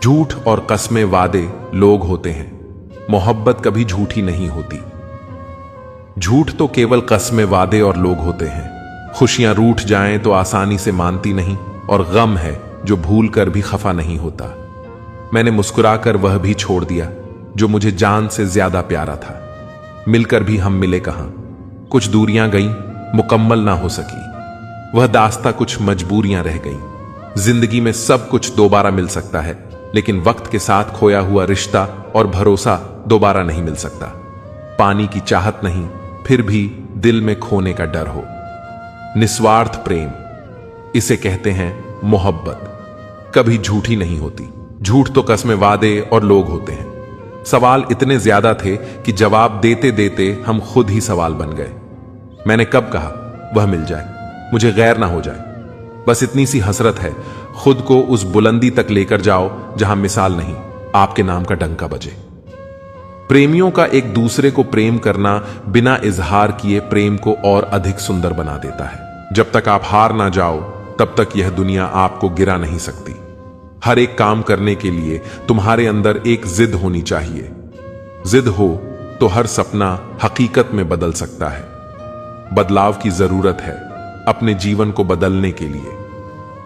झूठ और कस्में वादे लोग होते हैं, मोहब्बत कभी झूठी नहीं होती। झूठ तो केवल कस्में वादे और लोग होते हैं। खुशियां रूठ जाएं तो आसानी से मानती नहीं, और गम है जो भूल कर भी खफा नहीं होता। मैंने मुस्कुराकर वह भी छोड़ दिया जो मुझे जान से ज्यादा प्यारा था। मिलकर भी हम मिले कहां, कुछ दूरियां गईं, मुकम्मल ना हो सकी। वह दास्ता कुछ मजबूरियां रह गईं। जिंदगी में सब कुछ दोबारा मिल सकता है, लेकिन वक्त के साथ खोया हुआ रिश्ता और भरोसा दोबारा नहीं मिल सकता। पानी की चाहत नहीं, फिर भी दिल में खोने का डर हो। निस्वार्थ प्रेम, इसे कहते हैं मोहब्बत, कभी झूठी नहीं होती। झूठ तो कस्में वादे और लोग होते हैं। सवाल इतने ज्यादा थे कि जवाब देते देते हम खुद ही सवाल बन गए। मैंने कब कहा वह मिल जाए, मुझे गैर ना हो जाए। बस इतनी सी हसरत है, खुद को उस बुलंदी तक लेकर जाओ जहां मिसाल नहीं, आपके नाम का डंका बजे। प्रेमियों का एक दूसरे को प्रेम करना बिना इजहार किए प्रेम को और अधिक सुंदर बना देता है। जब तक आप हार ना जाओ, तब तक यह दुनिया आपको गिरा नहीं सकती। हर एक काम करने के लिए तुम्हारे अंदर एक जिद होनी चाहिए। जिद हो तो हर सपना हकीकत में बदल सकता है। बदलाव की जरूरत है अपने जीवन को बदलने के लिए।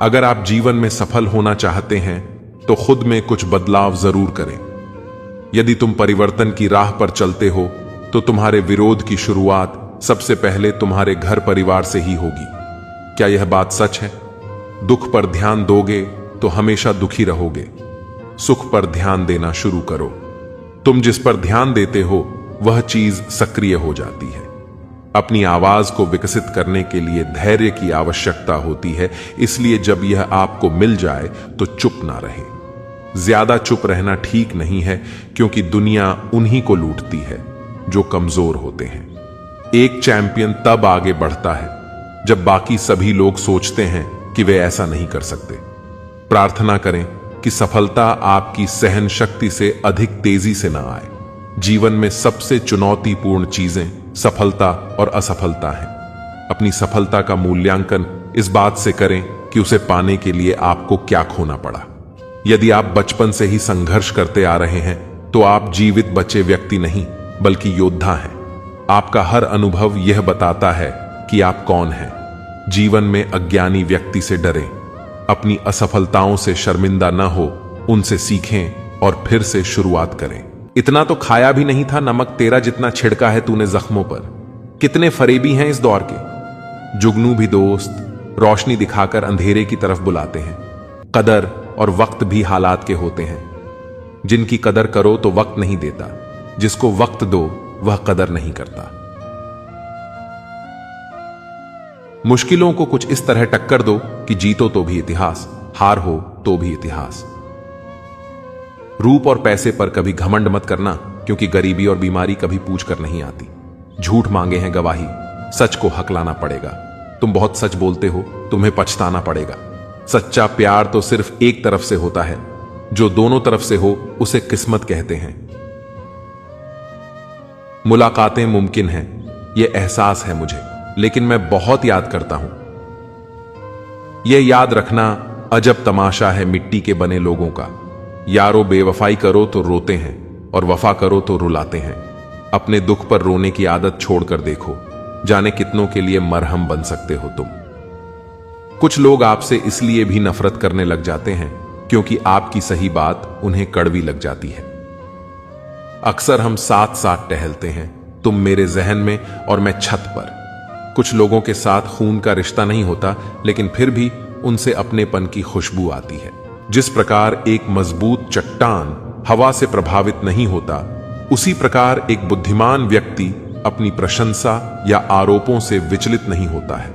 अगर आप जीवन में सफल होना चाहते हैं तो खुद में कुछ बदलाव जरूर करें। यदि तुम परिवर्तन की राह पर चलते हो तो तुम्हारे विरोध की शुरुआत सबसे पहले तुम्हारे घर परिवार से ही होगी। क्या यह बात सच है? दुख पर ध्यान दोगे तो हमेशा दुखी रहोगे। सुख पर ध्यान देना शुरू करो। तुम जिस पर ध्यान देते हो वह चीज सक्रिय हो जाती है। अपनी आवाज को विकसित करने के लिए धैर्य की आवश्यकता होती है, इसलिए जब यह आपको मिल जाए तो चुप ना रहे। ज्यादा चुप रहना ठीक नहीं है, क्योंकि दुनिया उन्हीं को लूटती है जो कमजोर होते हैं। एक चैंपियन तब आगे बढ़ता है जब बाकी सभी लोग सोचते हैं कि वे ऐसा नहीं कर सकते। प्रार्थना करें कि सफलता आपकी सहन शक्ति से अधिक तेजी से ना आए। जीवन में सबसे चुनौतीपूर्ण चीजें सफलता और असफलता हैं। अपनी सफलता का मूल्यांकन इस बात से करें कि उसे पाने के लिए आपको क्या खोना पड़ा। यदि आप बचपन से ही संघर्ष करते आ रहे हैं तो आप जीवित बचे व्यक्ति नहीं बल्कि योद्धा हैं। आपका हर अनुभव यह बताता है कि आप कौन हैं। जीवन में अज्ञानी व्यक्ति से डरें, अपनी असफलताओं से शर्मिंदा न हो, उनसे सीखें और फिर से शुरुआत करें। इतना तो खाया भी नहीं था नमक तेरा जितना छिड़का है तूने जख्मों पर। कितने फरेबी हैं इस दौर के। जुगनू भी दोस्त रोशनी दिखाकर अंधेरे की तरफ बुलाते हैं। कदर और वक्त भी हालात के होते हैं। जिनकी कदर करो तो वक्त नहीं देता, जिसको वक्त दो वह कदर नहीं करता। मुश्किलों को कुछ इस तरह टक्कर दो कि जीतो तो भी इतिहास, हार हो तो भी इतिहास। रूप और पैसे पर कभी घमंड मत करना, क्योंकि गरीबी और बीमारी कभी पूछ कर नहीं आती। झूठ मांगे हैं गवाही, सच को हक लाना पड़ेगा। तुम बहुत सच बोलते हो, तुम्हें पछताना पड़ेगा। सच्चा प्यार तो सिर्फ एक तरफ से होता है, जो दोनों तरफ से हो उसे किस्मत कहते हैं। मुलाकातें मुमकिन हैं, यह एहसास है मुझे, लेकिन मैं बहुत याद करता हूं। यह याद रखना अजब तमाशा है मिट्टी के बने लोगों का। यारो बेवफाई करो तो रोते हैं और वफा करो तो रुलाते हैं। अपने दुख पर रोने की आदत छोड़कर देखो, जाने कितनों के लिए मरहम बन सकते हो तुम। कुछ लोग आपसे इसलिए भी नफरत करने लग जाते हैं क्योंकि आपकी सही बात उन्हें कड़वी लग जाती है। अक्सर हम साथ साथ टहलते हैं, तुम मेरे जहन में और मैं छत पर। कुछ लोगों के साथ खून का रिश्ता नहीं होता, लेकिन फिर भी उनसे अपनेपन की खुशबू आती है। जिस प्रकार एक मजबूत चट्टान हवा से प्रभावित नहीं होता, उसी प्रकार एक बुद्धिमान व्यक्ति अपनी प्रशंसा या आरोपों से विचलित नहीं होता है।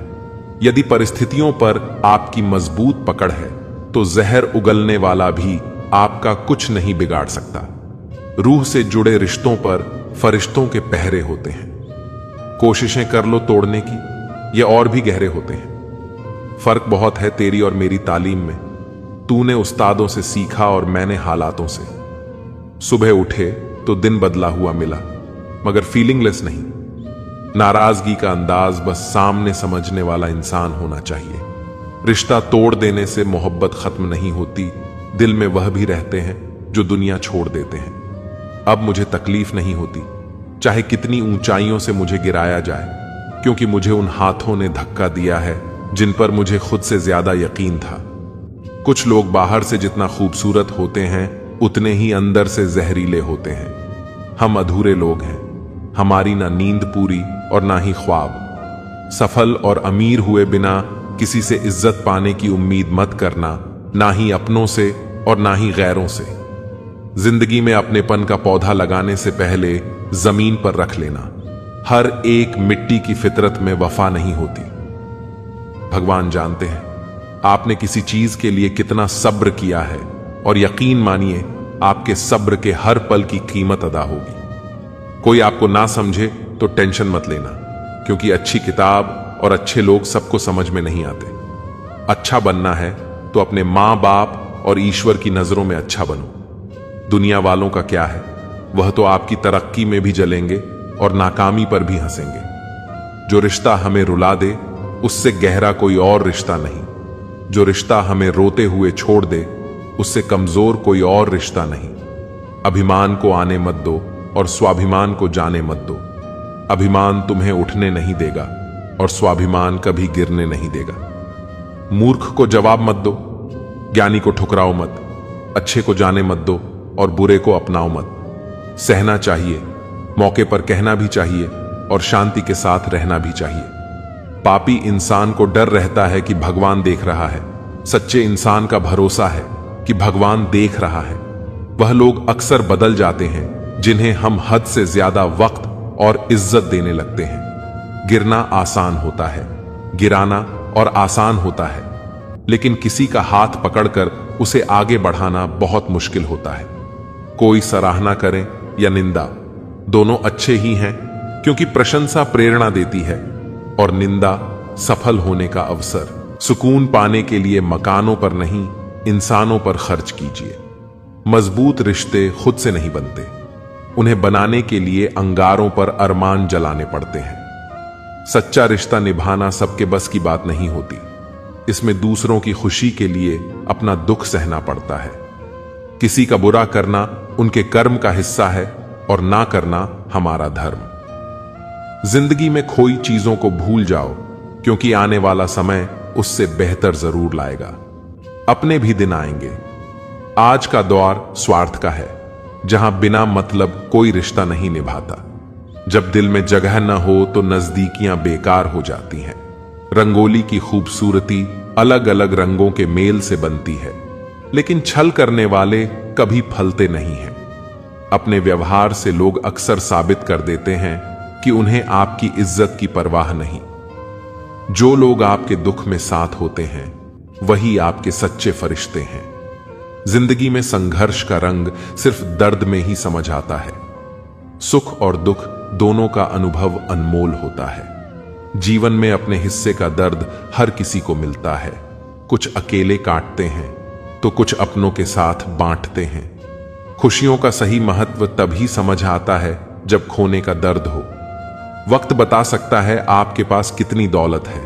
यदि परिस्थितियों पर आपकी मजबूत पकड़ है तो जहर उगलने वाला भी आपका कुछ नहीं बिगाड़ सकता। रूह से जुड़े रिश्तों पर फरिश्तों के पहरे होते हैं। कोशिशें कर लो तोड़ने की, ये और भी गहरे होते हैं। फर्क बहुत है तेरी और मेरी तालीम में। तूने उस्तादों से सीखा और मैंने हालातों से। सुबह उठे तो दिन बदला हुआ मिला, मगर फीलिंगलेस नहीं। नाराजगी का अंदाज बस सामने समझने वाला इंसान होना चाहिए। रिश्ता तोड़ देने से मोहब्बत खत्म नहीं होती, दिल में वह भी रहते हैं जो दुनिया छोड़ देते हैं। अब मुझे तकलीफ नहीं होती, चाहे कितनी ऊंचाइयों से मुझे गिराया जाए, क्योंकि मुझे उन हाथों ने धक्का दिया है जिन पर मुझे खुद से ज्यादा यकीन था। कुछ लोग बाहर से जितना खूबसूरत होते हैं उतने ही अंदर से जहरीले होते हैं। हम अधूरे लोग हैं, हमारी ना नींद पूरी और ना ही ख्वाब। सफल और अमीर हुए बिना किसी से इज्जत पाने की उम्मीद मत करना, ना ही अपनों से और ना ही गैरों से। जिंदगी में अपनेपन का पौधा लगाने से पहले जमीन पर रख लेना। हर एक मिट्टी की फितरत में वफा नहीं होती। भगवान जानते हैं आपने किसी चीज के लिए कितना सब्र किया है, और यकीन मानिए आपके सब्र के हर पल की कीमत अदा होगी। कोई आपको ना समझे तो टेंशन मत लेना, क्योंकि अच्छी किताब और अच्छे लोग सबको समझ में नहीं आते। अच्छा बनना है तो अपने मां बाप और ईश्वर की नजरों में अच्छा बनो। दुनिया वालों का क्या है, वह तो आपकी तरक्की में भी जलेंगे और नाकामी पर भी हंसेंगे। जो रिश्ता हमें रुला दे उससे गहरा कोई और रिश्ता नहीं। जो रिश्ता हमें रोते हुए छोड़ दे उससे कमजोर कोई और रिश्ता नहीं। अभिमान को आने मत दो और स्वाभिमान को जाने मत दो। अभिमान तुम्हें उठने नहीं देगा और स्वाभिमान कभी गिरने नहीं देगा। मूर्ख को जवाब मत दो, ज्ञानी को ठुकराओ मत। अच्छे को जाने मत दो और बुरे को अपनाओ मत। सहना चाहिए, मौके पर कहना भी चाहिए और शांति के साथ रहना भी चाहिए। पापी इंसान को डर रहता है कि भगवान देख रहा है। सच्चे इंसान का भरोसा है कि भगवान देख रहा है। वह लोग अक्सर बदल जाते हैं जिन्हें हम हद से ज्यादा वक्त और इज्जत देने लगते हैं। गिरना आसान होता है, गिराना और आसान होता है, लेकिन किसी का हाथ पकड़कर उसे आगे बढ़ाना बहुत मुश्किल होता है। कोई सराहना करे या निंदा, दोनों अच्छे ही हैं, क्योंकि प्रशंसा प्रेरणा देती है और निंदा सफल होने का अवसर। सुकून पाने के लिए मकानों पर नहीं, इंसानों पर खर्च कीजिए। मजबूत रिश्ते खुद से नहीं बनते, उन्हें बनाने के लिए अंगारों पर अरमान जलाने पड़ते हैं। सच्चा रिश्ता निभाना सबके बस की बात नहीं होती। इसमें दूसरों की खुशी के लिए अपना दुख सहना पड़ता है। किसी का बुरा करना उनके कर्म का हिस्सा है और ना करना हमारा धर्म। जिंदगी में खोई चीजों को भूल जाओ, क्योंकि आने वाला समय उससे बेहतर जरूर लाएगा। अपने भी दिन आएंगे। आज का दौर स्वार्थ का है, जहां बिना मतलब कोई रिश्ता नहीं निभाता। जब दिल में जगह न हो तो नजदीकियां बेकार हो जाती हैं। रंगोली की खूबसूरती अलग अलग रंगों के मेल से बनती है, लेकिन छल करने वाले कभी फलते नहीं हैं। अपने व्यवहार से लोग अक्सर साबित कर देते हैं कि उन्हें आपकी इज्जत की परवाह नहीं। जो लोग आपके दुख में साथ होते हैं वही आपके सच्चे फरिश्ते हैं। जिंदगी में संघर्ष का रंग सिर्फ दर्द में ही समझ आता है। सुख और दुख दोनों का अनुभव अनमोल होता है। जीवन में अपने हिस्से का दर्द हर किसी को मिलता है। कुछ अकेले काटते हैं तो कुछ अपनों के साथ बांटते हैं। खुशियों का सही महत्व तभी समझ आता है जब खोने का दर्द हो। वक्त बता सकता है आपके पास कितनी दौलत है,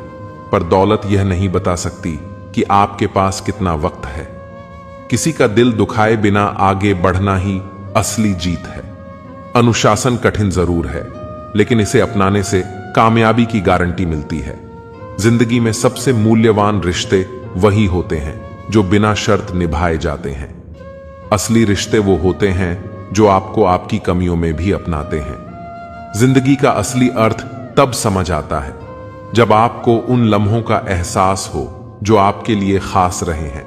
पर दौलत यह नहीं बता सकती कि आपके पास कितना वक्त है। किसी का दिल दुखाए बिना आगे बढ़ना ही असली जीत है। अनुशासन कठिन जरूर है, लेकिन इसे अपनाने से कामयाबी की गारंटी मिलती है। जिंदगी में सबसे मूल्यवान रिश्ते वही होते हैं जो बिना शर्त निभाए जाते हैं। असली रिश्ते वो होते हैं जो आपको आपकी कमियों में भी अपनाते हैं। जिंदगी का असली अर्थ तब समझ आता है जब आपको उन लम्हों का एहसास हो जो आपके लिए खास रहे हैं।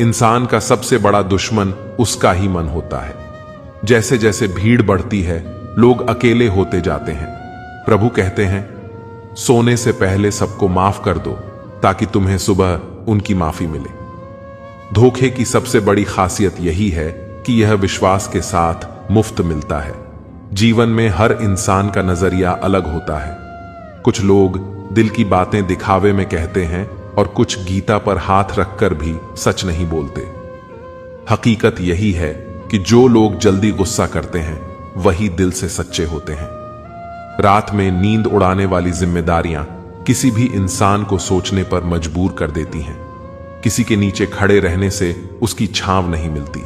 इंसान का सबसे बड़ा दुश्मन उसका ही मन होता है। जैसे जैसे भीड़ बढ़ती है, लोग अकेले होते जाते हैं। प्रभु कहते हैं, सोने से पहले सबको माफ कर दो ताकि तुम्हें सुबह उनकी माफी मिले। धोखे की सबसे बड़ी खासियत यही है कि यह विश्वास के साथ मुफ्त मिलता है। जीवन में हर इंसान का नजरिया अलग होता है। कुछ लोग दिल की बातें दिखावे में कहते हैं और कुछ गीता पर हाथ रखकर भी सच नहीं बोलते। हकीकत यही है कि जो लोग जल्दी गुस्सा करते हैं वही दिल से सच्चे होते हैं। रात में नींद उड़ाने वाली जिम्मेदारियां किसी भी इंसान को सोचने पर मजबूर कर देती हैं। किसी के नीचे खड़े रहने से उसकी छांव नहीं मिलती।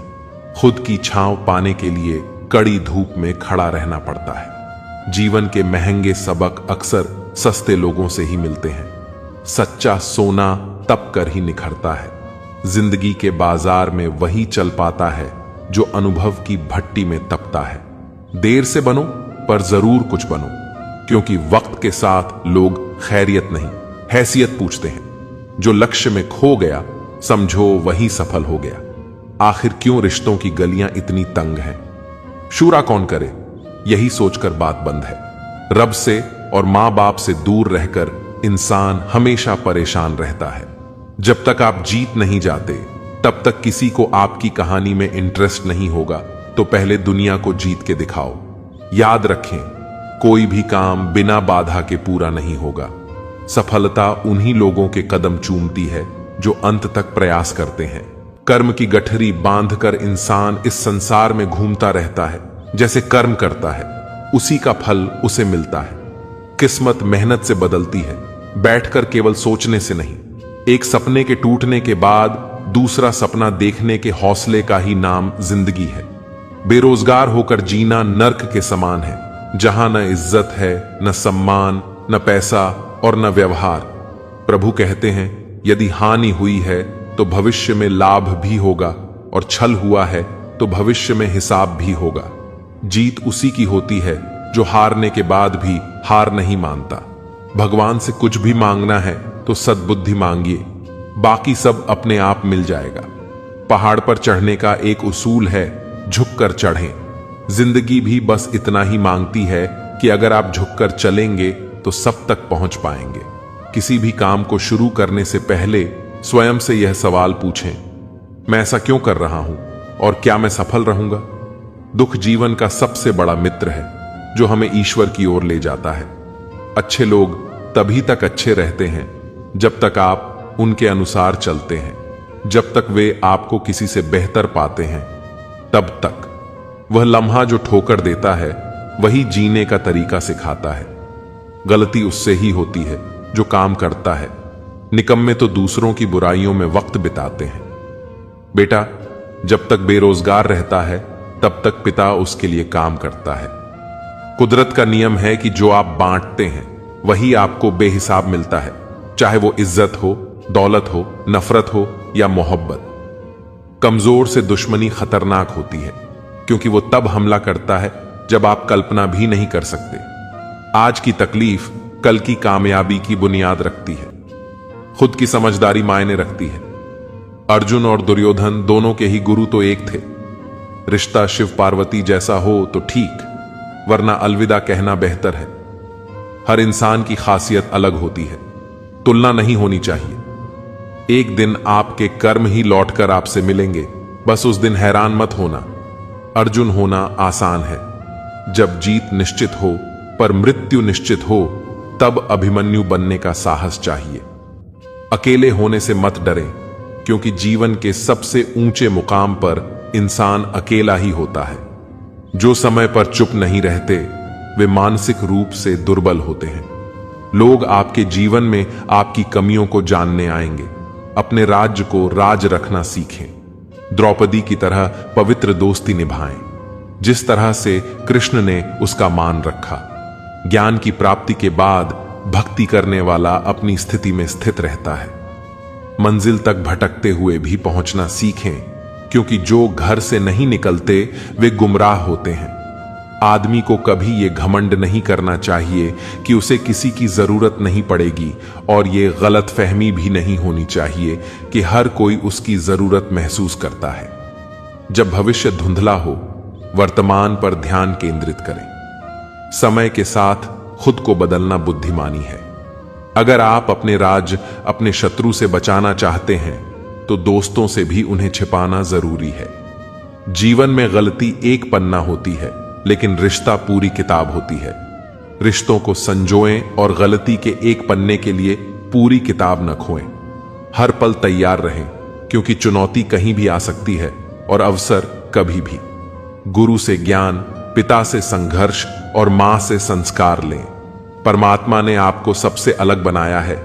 खुद की छांव पाने के लिए कड़ी धूप में खड़ा रहना पड़ता है। जीवन के महंगे सबक अक्सर सस्ते लोगों से ही मिलते हैं। सच्चा सोना तप कर ही निखरता है। जिंदगी के बाजार में वही चल पाता है जो अनुभव की भट्टी में तपता है। देर से बनो पर जरूर कुछ बनो, क्योंकि वक्त के साथ लोग खैरियत नहीं हैसियत पूछते हैं। जो लक्ष्य में खो गया समझो वही सफल हो गया। आखिर क्यों रिश्तों की गलियां इतनी तंग हैं? शूरा कौन करे, यही सोचकर बात बंद है। रब से और मां बाप से दूर रहकर इंसान हमेशा परेशान रहता है। जब तक आप जीत नहीं जाते तब तक किसी को आपकी कहानी में इंटरेस्ट नहीं होगा। तो पहले दुनिया को जीत के दिखाओ। याद रखें, कोई भी काम बिना बाधा के पूरा नहीं होगा। सफलता उन्हीं लोगों के कदम चूमती है जो अंत तक प्रयास करते हैं। कर्म की गठरी बांधकर इंसान इस संसार में घूमता रहता है। जैसे कर्म करता है उसी का फल उसे मिलता है। किस्मत मेहनत से बदलती है, बैठकर केवल सोचने से नहीं। एक सपने के टूटने के बाद दूसरा सपना देखने के हौसले का ही नाम जिंदगी है। बेरोजगार होकर जीना नर्क के समान है, जहां न इज्जत है, न सम्मान, न पैसा और न व्यवहार। प्रभु कहते हैं, यदि हानि हुई है तो भविष्य में लाभ भी होगा, और छल हुआ है तो भविष्य में हिसाब भी होगा। जीत उसी की होती है जो हारने के बाद भी हार नहीं मानता। भगवान से कुछ भी मांगना है तो सद्बुद्धि मांगिए, बाकी सब अपने आप मिल जाएगा। पहाड़ पर चढ़ने का एक उसूल है, झुककर चढ़ें। जिंदगी भी बस इतना ही मांगती है कि अगर आप झुककर चलेंगे तो सब तक पहुंच पाएंगे। किसी भी काम को शुरू करने से पहले स्वयं से यह सवाल पूछें, मैं ऐसा क्यों कर रहा हूं और क्या मैं सफल रहूंगा? दुख जीवन का सबसे बड़ा मित्र है जो हमें ईश्वर की ओर ले जाता है। अच्छे लोग तभी तक अच्छे रहते हैं जब तक आप उनके अनुसार चलते हैं। जब तक वे आपको किसी से बेहतर पाते हैं तब तक। वह लम्हा जो ठोकर देता है वही जीने का तरीका सिखाता है। गलती उससे ही होती है जो काम करता है। निकम्मे तो दूसरों की बुराइयों में वक्त बिताते हैं। बेटा, जब तक बेरोजगार रहता है तब तक पिता उसके लिए काम करता है। कुदरत का नियम है कि जो आप बांटते हैं वही आपको बेहिसाब मिलता है, चाहे वो इज्जत हो, दौलत हो, नफरत हो या मोहब्बत। कमजोर से दुश्मनी खतरनाक होती है, क्योंकि वो तब हमला करता है जब आप कल्पना भी नहीं कर सकते। आज की तकलीफ कल की कामयाबी की बुनियाद रखती है। खुद की समझदारी मायने रखती है। अर्जुन और दुर्योधन दोनों के ही गुरु तो एक थे। रिश्ता शिव पार्वती जैसा हो तो ठीक, वरना अलविदा कहना बेहतर है। हर इंसान की खासियत अलग होती है, तुलना नहीं होनी चाहिए। एक दिन आपके कर्म ही लौटकर आपसे मिलेंगे, बस उस दिन हैरान मत होना। अर्जुन होना आसान है, जब जीत निश्चित हो पर मृत्यु निश्चित हो तब अभिमन्यु बनने का साहस चाहिए। अकेले होने से मत डरें, क्योंकि जीवन के सबसे ऊंचे मुकाम पर इंसान अकेला ही होता है। जो समय पर चुप नहीं रहते वे मानसिक रूप से दुर्बल होते हैं। लोग आपके जीवन में आपकी कमियों को जानने आएंगे। अपने राज्य को राज रखना सीखें। द्रौपदी की तरह पवित्र दोस्ती निभाएं, जिस तरह से कृष्ण ने उसका मान रखा। ज्ञान की प्राप्ति के बाद भक्ति करने वाला अपनी स्थिति में स्थित रहता है। मंजिल तक भटकते हुए भी पहुंचना सीखें, क्योंकि जो घर से नहीं निकलते वे गुमराह होते हैं। आदमी को कभी ये घमंड नहीं करना चाहिए कि उसे किसी की जरूरत नहीं पड़ेगी, और ये गलत फहमी भी नहीं होनी चाहिए कि हर कोई उसकी जरूरत महसूस करता है। जब भविष्य धुंधला हो, वर्तमान पर ध्यान केंद्रित करें। समय के साथ खुद को बदलना बुद्धिमानी है। अगर आप अपने राज अपने शत्रु से बचाना चाहते हैं तो दोस्तों से भी उन्हें छिपाना जरूरी है। जीवन में गलती एक पन्ना होती है, लेकिन रिश्ता पूरी किताब होती है। रिश्तों को संजोएं और गलती के एक पन्ने के लिए पूरी किताब न खोएं। हर पल तैयार रहें, क्योंकि चुनौती कहीं भी आ सकती है और अवसर कभी भी। गुरु से ज्ञान, पिता से संघर्ष और मां से संस्कार लें। परमात्मा ने आपको सबसे अलग बनाया है,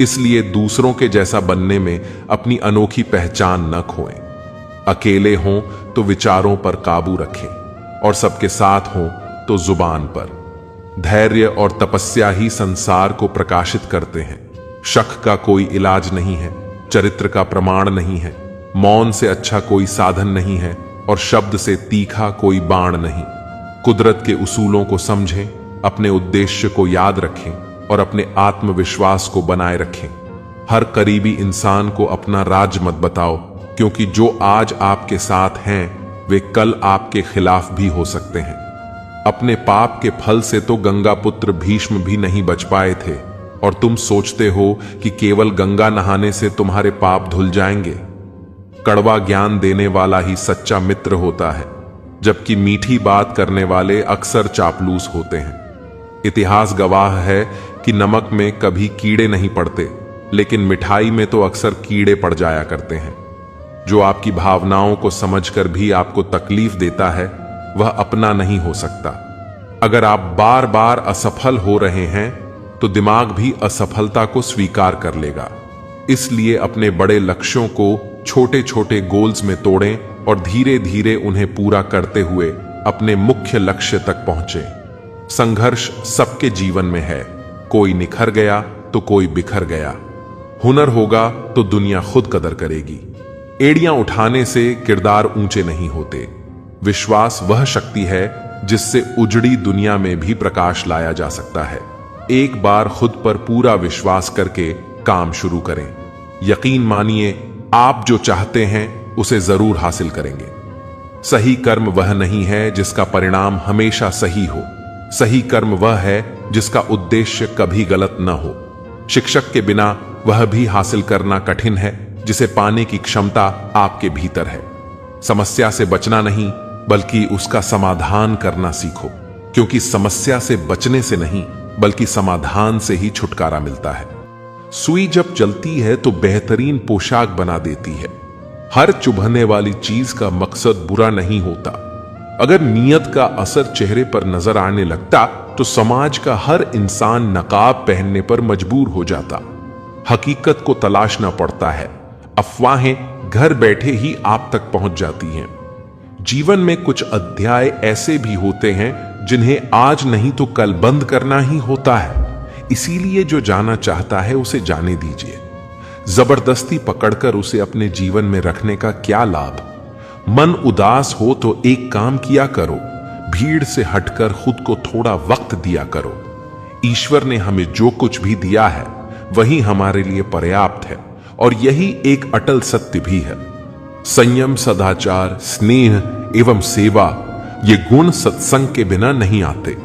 इसलिए दूसरों के जैसा बनने में अपनी अनोखी पहचान न खोएं। अकेले हों तो विचारों पर काबू रखें और सबके साथ हों तो जुबान पर। धैर्य और तपस्या ही संसार को प्रकाशित करते हैं। शक का कोई इलाज नहीं है, चरित्र का प्रमाण नहीं है, मौन से अच्छा कोई साधन नहीं है और शब्द से तीखा कोई बाण नहीं। कुदरत के उसूलों को समझें, अपने उद्देश्य को याद रखें और अपने आत्मविश्वास को बनाए रखें। हर करीबी इंसान को अपना राज मत बताओ, क्योंकि जो आज आपके साथ हैं वे कल आपके खिलाफ भी हो सकते हैं। अपने पाप के फल से तो गंगा पुत्र भीष्म भी नहीं बच पाए थे और तुम सोचते हो कि केवल गंगा नहाने से तुम्हारे पाप धुल जाएंगे। कड़वा ज्ञान देने वाला ही सच्चा मित्र होता है, जबकि मीठी बात करने वाले अक्सर चापलूस होते हैं। इतिहास गवाह है कि नमक में कभी कीड़े नहीं पड़ते, लेकिन मिठाई में तो अक्सर कीड़े पड़ जाया करते हैं। जो आपकी भावनाओं को समझकर भी आपको तकलीफ देता है वह अपना नहीं हो सकता। अगर आप बार बार असफल हो रहे हैं तो दिमाग भी असफलता को स्वीकार कर लेगा। इसलिए अपने बड़े लक्ष्यों को छोटे छोटे गोल्स में तोड़ें और धीरे धीरे उन्हें पूरा करते हुए अपने मुख्य लक्ष्य तक पहुंचे। संघर्ष सबके जीवन में है, कोई निखर गया तो कोई बिखर गया। हुनर होगा तो दुनिया खुद कदर करेगी। एड़ियां उठाने से किरदार ऊंचे नहीं होते। विश्वास वह शक्ति है जिससे उजड़ी दुनिया में भी प्रकाश लाया जा सकता है। एक बार खुद पर पूरा विश्वास करके काम शुरू करें। यकीन मानिए, आप जो चाहते हैं उसे जरूर हासिल करेंगे। सही कर्म वह नहीं है जिसका परिणाम हमेशा सही हो। सही कर्म वह है जिसका उद्देश्य कभी गलत न हो। शिक्षक के बिना वह भी हासिल करना कठिन है जिसे पाने की क्षमता आपके भीतर है। समस्या से बचना नहीं बल्कि उसका समाधान करना सीखो, क्योंकि समस्या से बचने से नहीं बल्कि समाधान से ही छुटकारा मिलता है। सुई जब चलती है तो बेहतरीन पोशाक बना देती है। हर चुभने वाली चीज का मकसद बुरा नहीं होता। अगर नीयत का असर चेहरे पर नजर आने लगता तो समाज का हर इंसान नकाब पहनने पर मजबूर हो जाता। हकीकत को तलाशना पड़ता है, अफवाहें घर बैठे ही आप तक पहुंच जाती हैं। जीवन में कुछ अध्याय ऐसे भी होते हैं जिन्हें आज नहीं तो कल बंद करना ही होता है। इसीलिए जो जाना चाहता है उसे जाने दीजिए। जबरदस्ती पकड़कर उसे अपने जीवन में रखने का क्या लाभ। मन उदास हो तो एक काम किया करो, भीड़ से हटकर खुद को थोड़ा वक्त दिया करो। ईश्वर ने हमें जो कुछ भी दिया है वही हमारे लिए पर्याप्त है और यही एक अटल सत्य भी है। संयम, सदाचार, स्नेह एवं सेवा ये गुण सत्संग के बिना नहीं आते।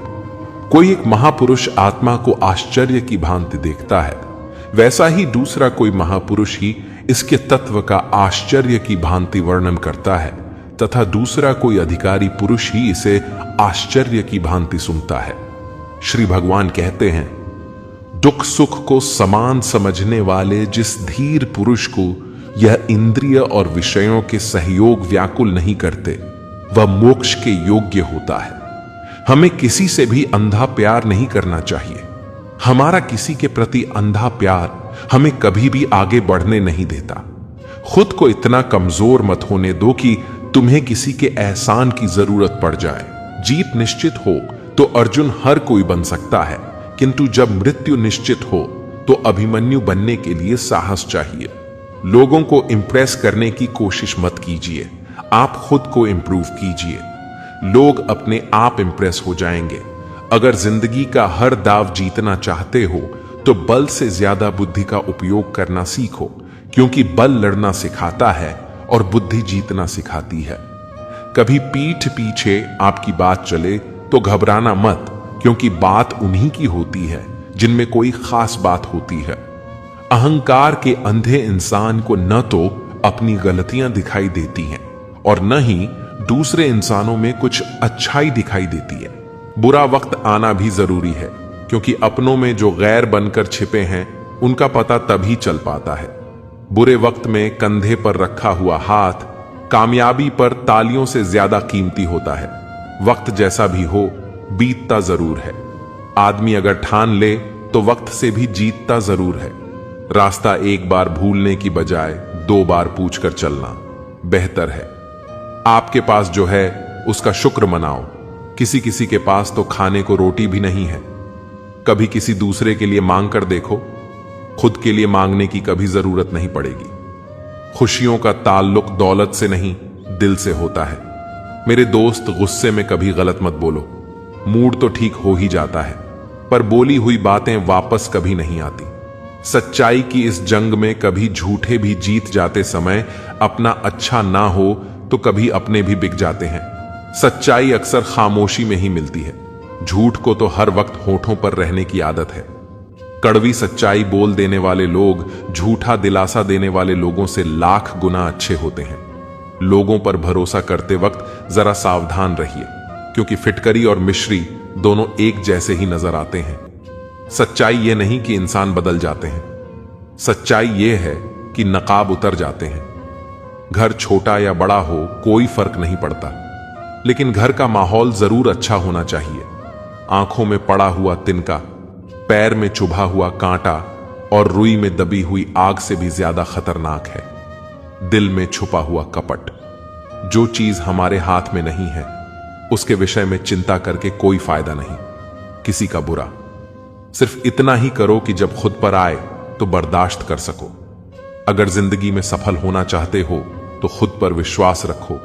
कोई एक महापुरुष आत्मा को आश्चर्य की भांति देखता है, वैसा ही दूसरा कोई महापुरुष ही इसके तत्व का आश्चर्य की भांति वर्णन करता है तथा दूसरा कोई अधिकारी पुरुष ही इसे आश्चर्य की भांति सुनता है। श्री भगवान कहते हैं, दुख सुख को समान समझने वाले जिस धीर पुरुष को यह इंद्रिय और विषयों के सहयोग व्याकुल नहीं करते, वह मोक्ष के योग्य होता है। हमें किसी से भी अंधा प्यार नहीं करना चाहिए। हमारा किसी के प्रति अंधा प्यार हमें कभी भी आगे बढ़ने नहीं देता। खुद को इतना कमजोर मत होने दो कि तुम्हें किसी के एहसान की जरूरत पड़ जाए। जीत निश्चित हो तो अर्जुन हर कोई बन सकता है, किंतु जब मृत्यु निश्चित हो तो अभिमन्यु बनने के लिए साहस चाहिए। लोगों को इंप्रेस करने की कोशिश मत कीजिए, आप खुद को इंप्रूव कीजिए। लोग अपने आप इंप्रेस हो जाएंगे। अगर जिंदगी का हर दाव जीतना चाहते हो तो बल से ज्यादा बुद्धि का उपयोग करना सीखो, क्योंकि बल लड़ना सिखाता है और बुद्धि जीतना सिखाती है। कभी पीठ पीछे आपकी बात चले तो घबराना मत, क्योंकि बात उन्हीं की होती है जिनमें कोई खास बात होती है। अहंकार के अंधे इंसान को न तो अपनी गलतियां दिखाई देती हैं और न ही दूसरे इंसानों में कुछ अच्छाई दिखाई देती है। बुरा वक्त आना भी जरूरी है, क्योंकि अपनों में जो गैर बनकर छिपे हैं उनका पता तभी चल पाता है। बुरे वक्त में कंधे पर रखा हुआ हाथ कामयाबी पर तालियों से ज्यादा कीमती होता है। वक्त जैसा भी हो बीतता जरूर है। आदमी अगर ठान ले तो वक्त से भी जीतता जरूर है। रास्ता एक बार भूलने की बजाय 2 बार पूछकर चलना बेहतर है। आपके पास जो है उसका शुक्र मनाओ। किसी किसी के पास तो खाने को रोटी भी नहीं है। कभी किसी दूसरे के लिए मांग कर देखो, खुद के लिए मांगने की कभी जरूरत नहीं पड़ेगी। खुशियों का ताल्लुक दौलत से नहीं, दिल से होता है। मेरे दोस्त, गुस्से में कभी गलत मत बोलो। मूड तो ठीक हो ही जाता है, पर बोली हुई बातें वापस कभी नहीं आती। सच्चाई की इस जंग में कभी झूठे भी जीत जाते समय अपना अच्छा ना हो तो कभी अपने भी बिक जाते हैं। सच्चाई अक्सर खामोशी में ही मिलती है। झूठ को तो हर वक्त होठों पर रहने की आदत है। कड़वी सच्चाई बोल देने वाले लोग झूठा दिलासा देने वाले लोगों से लाख गुना अच्छे होते हैं। लोगों पर भरोसा करते वक्त जरा सावधान रहिए, क्योंकि फिटकरी और मिश्री दोनों एक जैसे ही नजर आते हैं। सच्चाई यह नहीं कि इंसान बदल जाते हैं, सच्चाई यह है कि नकाब उतर जाते हैं। घर छोटा या बड़ा हो कोई फर्क नहीं पड़ता, लेकिन घर का माहौल जरूर अच्छा होना चाहिए। आंखों में पड़ा हुआ तिनका, पैर में चुभा हुआ कांटा और रुई में दबी हुई आग से भी ज्यादा खतरनाक है दिल में छुपा हुआ कपट। जो चीज हमारे हाथ में नहीं है उसके विषय में चिंता करके कोई फायदा नहीं। किसी का बुरा सिर्फ इतना ही करो कि जब खुद पर आए तो बर्दाश्त कर सको। अगर जिंदगी में सफल होना चाहते हो तो खुद पर विश्वास रखो,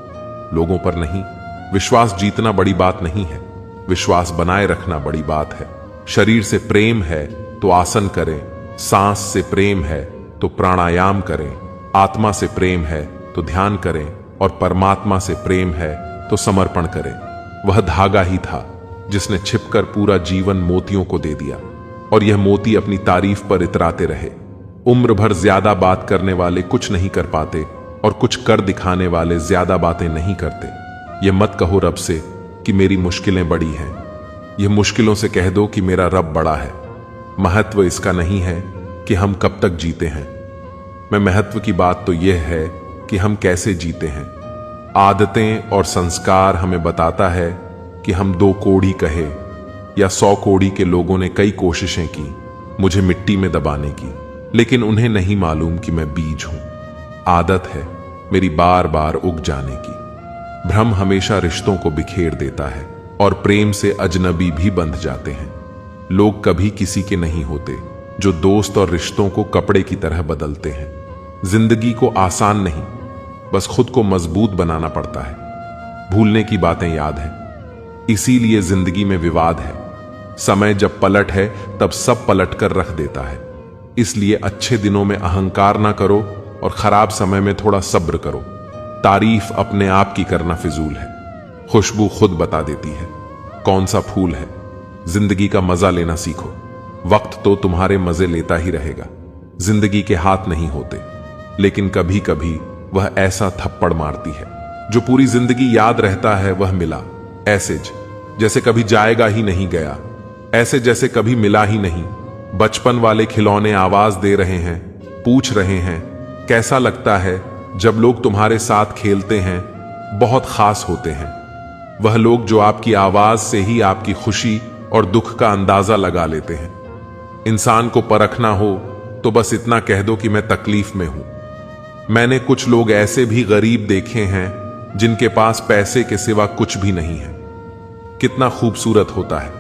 लोगों पर नहीं। विश्वास जीतना बड़ी बात नहीं है, विश्वास बनाए रखना बड़ी बात है। शरीर से प्रेम है तो आसन करें, सांस से प्रेम है तो प्राणायाम करें, आत्मा से प्रेम है तो ध्यान करें और परमात्मा से प्रेम है तो समर्पण करें। वह धागा ही था जिसने छिपकर पूरा जीवन मोतियों को दे दिया, और यह मोती अपनी तारीफ पर इतराते रहे। उम्र भर ज्यादा बात करने वाले कुछ नहीं कर पाते, और कुछ कर दिखाने वाले ज्यादा बातें नहीं करते। यह मत कहो रब से कि मेरी मुश्किलें बड़ी हैं, यह मुश्किलों से कह दो कि मेरा रब बड़ा है। महत्व इसका नहीं है कि हम कब तक जीते हैं, मैं महत्व की बात तो यह है कि हम कैसे जीते हैं। आदतें और संस्कार हमें बताता है कि हम 2 कोड़ी कहे या 100 कोड़ी के लोगों ने कई कोशिशें की मुझे मिट्टी में दबाने की, लेकिन उन्हें नहीं मालूम कि मैं बीज हूं। आदत है मेरी बार बार उग जाने की। भ्रम हमेशा रिश्तों को बिखेर देता है और प्रेम से अजनबी भी बंध जाते हैं। लोग कभी किसी के नहीं होते जो दोस्त और रिश्तों को कपड़े की तरह बदलते हैं। जिंदगी को आसान नहीं, बस खुद को मजबूत बनाना पड़ता है। भूलने की बातें याद है, इसीलिए जिंदगी में विवाद है। समय जब पलट है तब सब पलट कर रख देता है। इसलिए अच्छे दिनों में अहंकार ना करो और खराब समय में थोड़ा सब्र करो। तारीफ अपने आप की करना फिजूल है, खुशबू खुद बता देती है कौन सा फूल है। जिंदगी का मजा लेना सीखो। वक्त तो तुम्हारे मजे लेता ही रहेगा। जिंदगी के हाथ नहीं होते, लेकिन कभी कभी वह ऐसा थप्पड़ मारती है जो पूरी जिंदगी याद रहता है। वह मिला ऐसे जैसे कभी जाएगा ही नहीं गया, ऐसे जैसे कभी मिला ही नहीं। बचपन वाले खिलौने आवाज दे रहे हैं, पूछ रहे हैं कैसा लगता है जब लोग तुम्हारे साथ खेलते हैं। बहुत खास होते हैं वह लोग जो आपकी आवाज से ही आपकी खुशी और दुख का अंदाजा लगा लेते हैं। इंसान को परखना हो तो बस इतना कह दो कि मैं तकलीफ में हूं। मैंने कुछ लोग ऐसे भी गरीब देखे हैं जिनके पास पैसे के सिवा कुछ भी नहीं है। कितना खूबसूरत होता है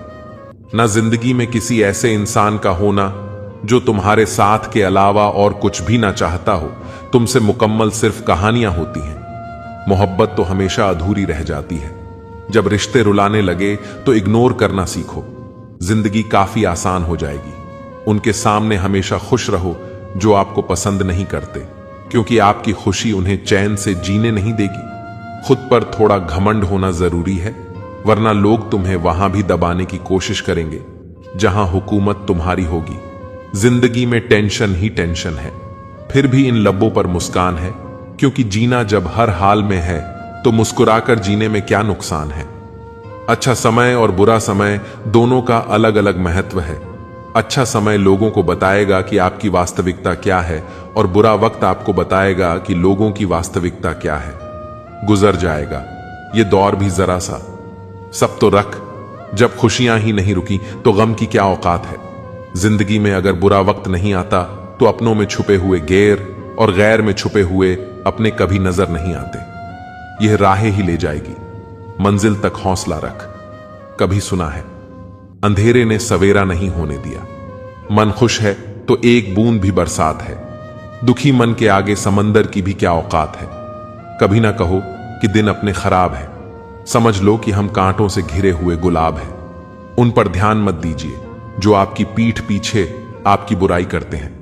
ना जिंदगी में किसी ऐसे इंसान का होना जो तुम्हारे साथ के अलावा और कुछ भी ना चाहता हो। तुमसे मुकम्मल सिर्फ कहानियां होती हैं। मोहब्बत तो हमेशा अधूरी रह जाती है। जब रिश्ते रुलाने लगे तो इग्नोर करना सीखो, जिंदगी काफी आसान हो जाएगी। उनके सामने हमेशा खुश रहो जो आपको पसंद नहीं करते, क्योंकि आपकी खुशी उन्हें चैन से जीने नहीं देगी। खुद पर थोड़ा घमंड होना जरूरी है, वरना लोग तुम्हें वहां भी दबाने की कोशिश करेंगे जहां हुकूमत तुम्हारी होगी। जिंदगी में टेंशन ही टेंशन है, फिर भी इन लब्बों पर मुस्कान है, क्योंकि जीना जब हर हाल में है तो मुस्कुराकर जीने में क्या नुकसान है। अच्छा समय और बुरा समय दोनों का अलग अलग महत्व है। अच्छा समय लोगों को बताएगा कि आपकी वास्तविकता क्या है, और बुरा वक्त आपको बताएगा कि लोगों की वास्तविकता क्या है। गुजर जाएगा ये दौर भी जरा सा, सब तो रख जब खुशियां ही नहीं रुकी तो गम की क्या औकात है। जिंदगी में अगर बुरा वक्त नहीं आता तो अपनों में छुपे हुए गैर और गैर में छुपे हुए अपने कभी नजर नहीं आते। यह राहें ही ले जाएगी, मंजिल तक हौसला रख। कभी सुना है, अंधेरे ने सवेरा नहीं होने दिया। मन खुश है तो एक बूंद भी बरसात है। दुखी मन के आगे समंदर की भी क्या औकात है। कभी ना कहो कि दिन अपने खराब है, समझ लो कि हम कांटों से घिरे हुए गुलाब हैं। उन पर ध्यान मत दीजिए जो आपकी पीठ पीछे आपकी बुराई करते हैं।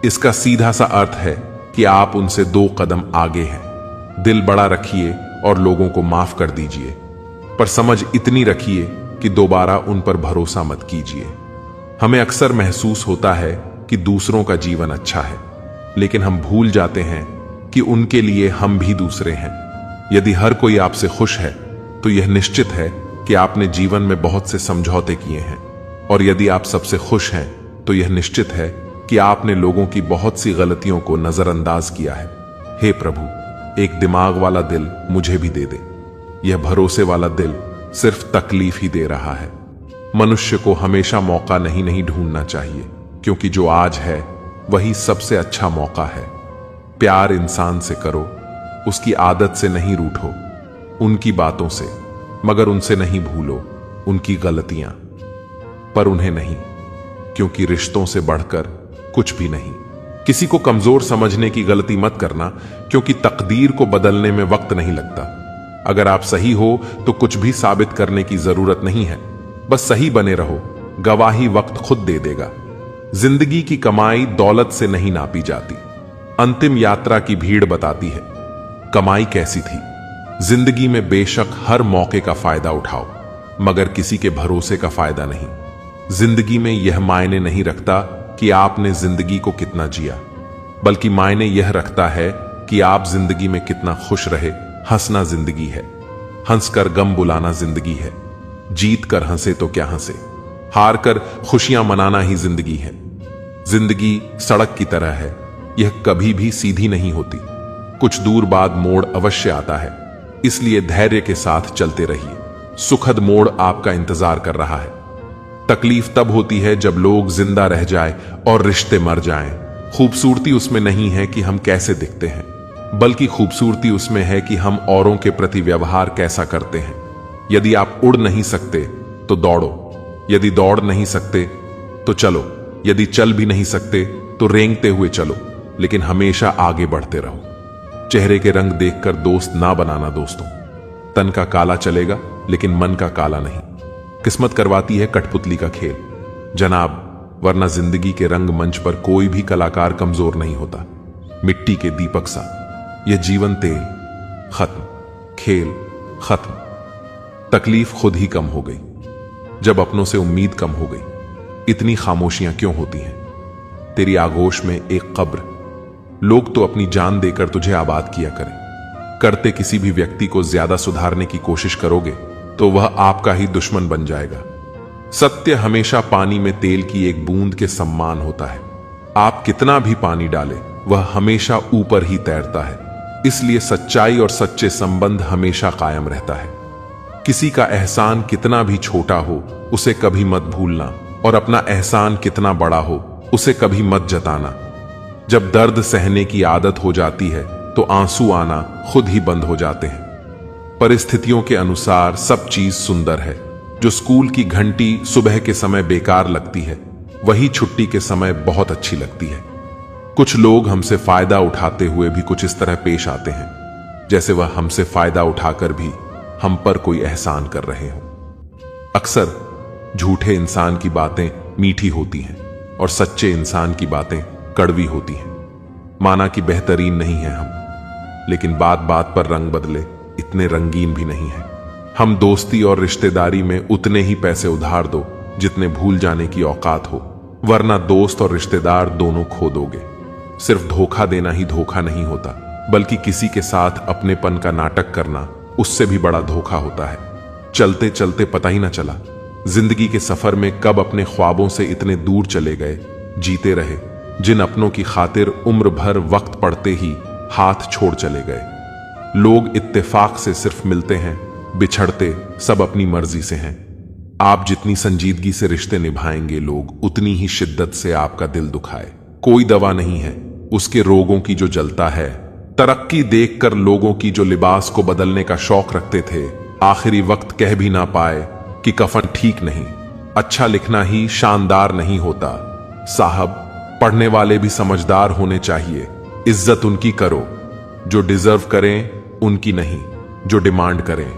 इसका सीधा सा अर्थ है कि आप उनसे 2 कदम आगे हैं। दिल बड़ा रखिए और लोगों को माफ कर दीजिए, पर समझ इतनी रखिए कि दोबारा उन पर भरोसा मत कीजिए। हमें अक्सर महसूस होता है कि दूसरों का जीवन अच्छा है, लेकिन हम भूल जाते हैं कि उनके लिए हम भी दूसरे हैं। यदि हर कोई आपसे खुश है तो यह निश्चित है कि आपने जीवन में बहुत से समझौते किए हैं, और यदि आप सबसे खुश हैं तो यह निश्चित है कि आपने लोगों की बहुत सी गलतियों को नजरअंदाज किया है। हे प्रभु, एक दिमाग वाला दिल मुझे भी दे दे। यह भरोसे वाला दिल सिर्फ तकलीफ ही दे रहा है। मनुष्य को हमेशा मौका नहीं ढूंढना चाहिए, क्योंकि जो आज है वही सबसे अच्छा मौका है। प्यार इंसान से करो, उसकी आदत से नहीं रूठो, उनकी बातों से, मगर उनसे नहीं भूलो उनकी गलतियां, पर उन्हें नहीं, क्योंकि रिश्तों से बढ़कर कुछ भी नहीं। किसी को कमजोर समझने की गलती मत करना, क्योंकि तकदीर को बदलने में वक्त नहीं लगता। अगर आप सही हो तो कुछ भी साबित करने की जरूरत नहीं है, बस सही बने रहो, गवाही वक्त खुद दे देगा। जिंदगी की कमाई दौलत से नहीं नापी जाती, अंतिम यात्रा की भीड़ बताती है कमाई कैसी थी। जिंदगी में बेशक हर मौके का फायदा उठाओ, मगर किसी के भरोसे का फायदा नहीं। जिंदगी में यह मायने नहीं रखता कि आपने जिंदगी को कितना जिया, बल्कि मायने यह रखता है कि आप जिंदगी में कितना खुश रहे। हंसना जिंदगी है, हंसकर गम बुलाना जिंदगी है। जीत कर हंसे तो क्या हंसे, हार कर खुशियां मनाना ही जिंदगी है। जिंदगी सड़क की तरह है, यह कभी भी सीधी नहीं होती। कुछ दूर बाद मोड़ अवश्य आता है, इसलिए धैर्य के साथ चलते रहिए। सुखद मोड़ आपका इंतजार कर रहा है। तकलीफ तब होती है जब लोग जिंदा रह जाएं और रिश्ते मर जाएं। खूबसूरती उसमें नहीं है कि हम कैसे दिखते हैं, बल्कि खूबसूरती उसमें है कि हम औरों के प्रति व्यवहार कैसा करते हैं। यदि आप उड़ नहीं सकते तो दौड़ो, यदि दौड़ नहीं सकते तो चलो, यदि चल भी नहीं सकते तो रेंगते हुए चलो, लेकिन हमेशा आगे बढ़ते रहो। चेहरे के रंग देखकर दोस्त ना बनाना दोस्तों। तन का काला चलेगा लेकिन मन का काला नहीं। किस्मत करवाती है कठपुतली का खेल जनाब, वरना जिंदगी के रंग मंच पर कोई भी कलाकार कमजोर नहीं होता। मिट्टी के दीपक सा यह जीवन तेल, खत्म, खेल खत्म। तकलीफ खुद ही कम हो गई जब अपनों से उम्मीद कम हो गई। इतनी खामोशियां क्यों होती हैं? तेरी आगोश में एक कब्र। लोग तो अपनी जान देकर तुझे आबाद किया करें। करते किसी भी व्यक्ति को ज्यादा सुधारने की कोशिश करोगे तो वह आपका ही दुश्मन बन जाएगा। सत्य हमेशा पानी में तेल की एक बूंद के समान होता है। आप कितना भी पानी डालें, वह हमेशा ऊपर ही तैरता है। इसलिए सच्चाई और सच्चे संबंध हमेशा कायम रहता है। किसी का एहसान कितना भी छोटा हो उसे कभी मत भूलना, और अपना एहसान कितना बड़ा हो उसे कभी मत जताना। जब दर्द सहने की आदत हो जाती है तो आंसू आना खुद ही बंद हो जाते हैं। परिस्थितियों के अनुसार सब चीज सुंदर है। जो स्कूल की घंटी सुबह के समय बेकार लगती है, वही छुट्टी के समय बहुत अच्छी लगती है। कुछ लोग हमसे फायदा उठाते हुए भी कुछ इस तरह पेश आते हैं जैसे वह हमसे फायदा उठाकर भी हम पर कोई एहसान कर रहे हों। अक्सर झूठे इंसान की बातें मीठी होती हैं और सच्चे इंसान की बातें कड़वी होती हैं। माना कि बेहतरीन नहीं है हम, लेकिन बात बात पर रंग बदले इतने रंगीन भी नहीं है। हम दोस्ती और रिश्तेदारी में उतने ही पैसे उधार दो जितने भूल जाने की औकात हो, वरना दोस्त और रिश्तेदार दोनों खो दोगे। सिर्फ धोखा देना ही धोखा नहीं होता, बल्कि किसी के साथ अपनेपन का नाटक करना उससे भी बड़ा धोखा होता है। चलते चलते पता ही ना चला जिंदगी के सफर में कब अपने ख्वाबों से इतने दूर चले गए। जीते रहे जिन अपनों की खातिर उम्र भर वक्त पड़ते ही हाथ छोड़ चले गए। लोग इत्तेफाक से सिर्फ मिलते हैं, बिछड़ते सब अपनी मर्जी से हैं। आप जितनी संजीदगी से रिश्ते निभाएंगे, लोग उतनी ही शिद्दत से आपका दिल दुखाए। कोई दवा नहीं है उसके रोगों की जो जलता है। तरक्की देखकर लोगों की जो लिबास को बदलने का शौक रखते थे, आखिरी वक्त कह भी ना पाए कि कफन ठीक नहीं। अच्छा लिखना ही शानदार नहीं होता साहब, पढ़ने वाले भी समझदार होने चाहिए। इज्जत उनकी करो जो डिजर्व करें, उनकी नहीं जो डिमांड करें।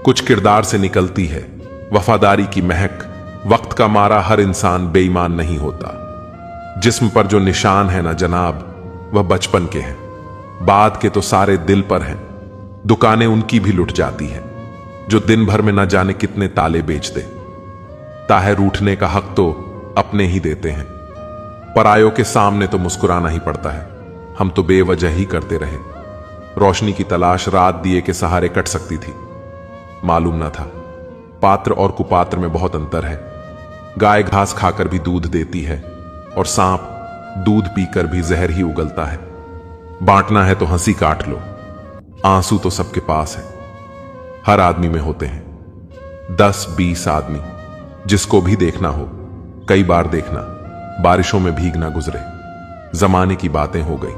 कुछ किरदार से निकलती है वफादारी की महक। वक्त का मारा हर इंसान बेईमान नहीं होता। जिस्म पर जो निशान है ना जनाब, वह बचपन के हैं। बाद के तो सारे दिल पर हैं। दुकानें उनकी भी लुट जाती हैं जो दिन भर में न जाने कितने ताले बेच दे। ताहे रूठने का हक तो अपने ही देते हैं। परायों के सामने तो मुस्कुराना ही पड़ता है। हम तो बेवजह ही करते रहे। रोशनी की तलाश रात दिए के सहारे कट सकती थी। मालूम ना था पात्र और कुपात्र में बहुत अंतर है। गाय घास खाकर भी दूध देती है और सांप दूध पीकर भी जहर ही उगलता है। बांटना है तो हंसी काट लो, आंसू तो सबके पास है। हर आदमी में होते हैं 10-20 आदमी। जिसको भी देखना हो कई बार देखना, बारिशों में भीगना गुजरे। जमाने की बातें हो गई,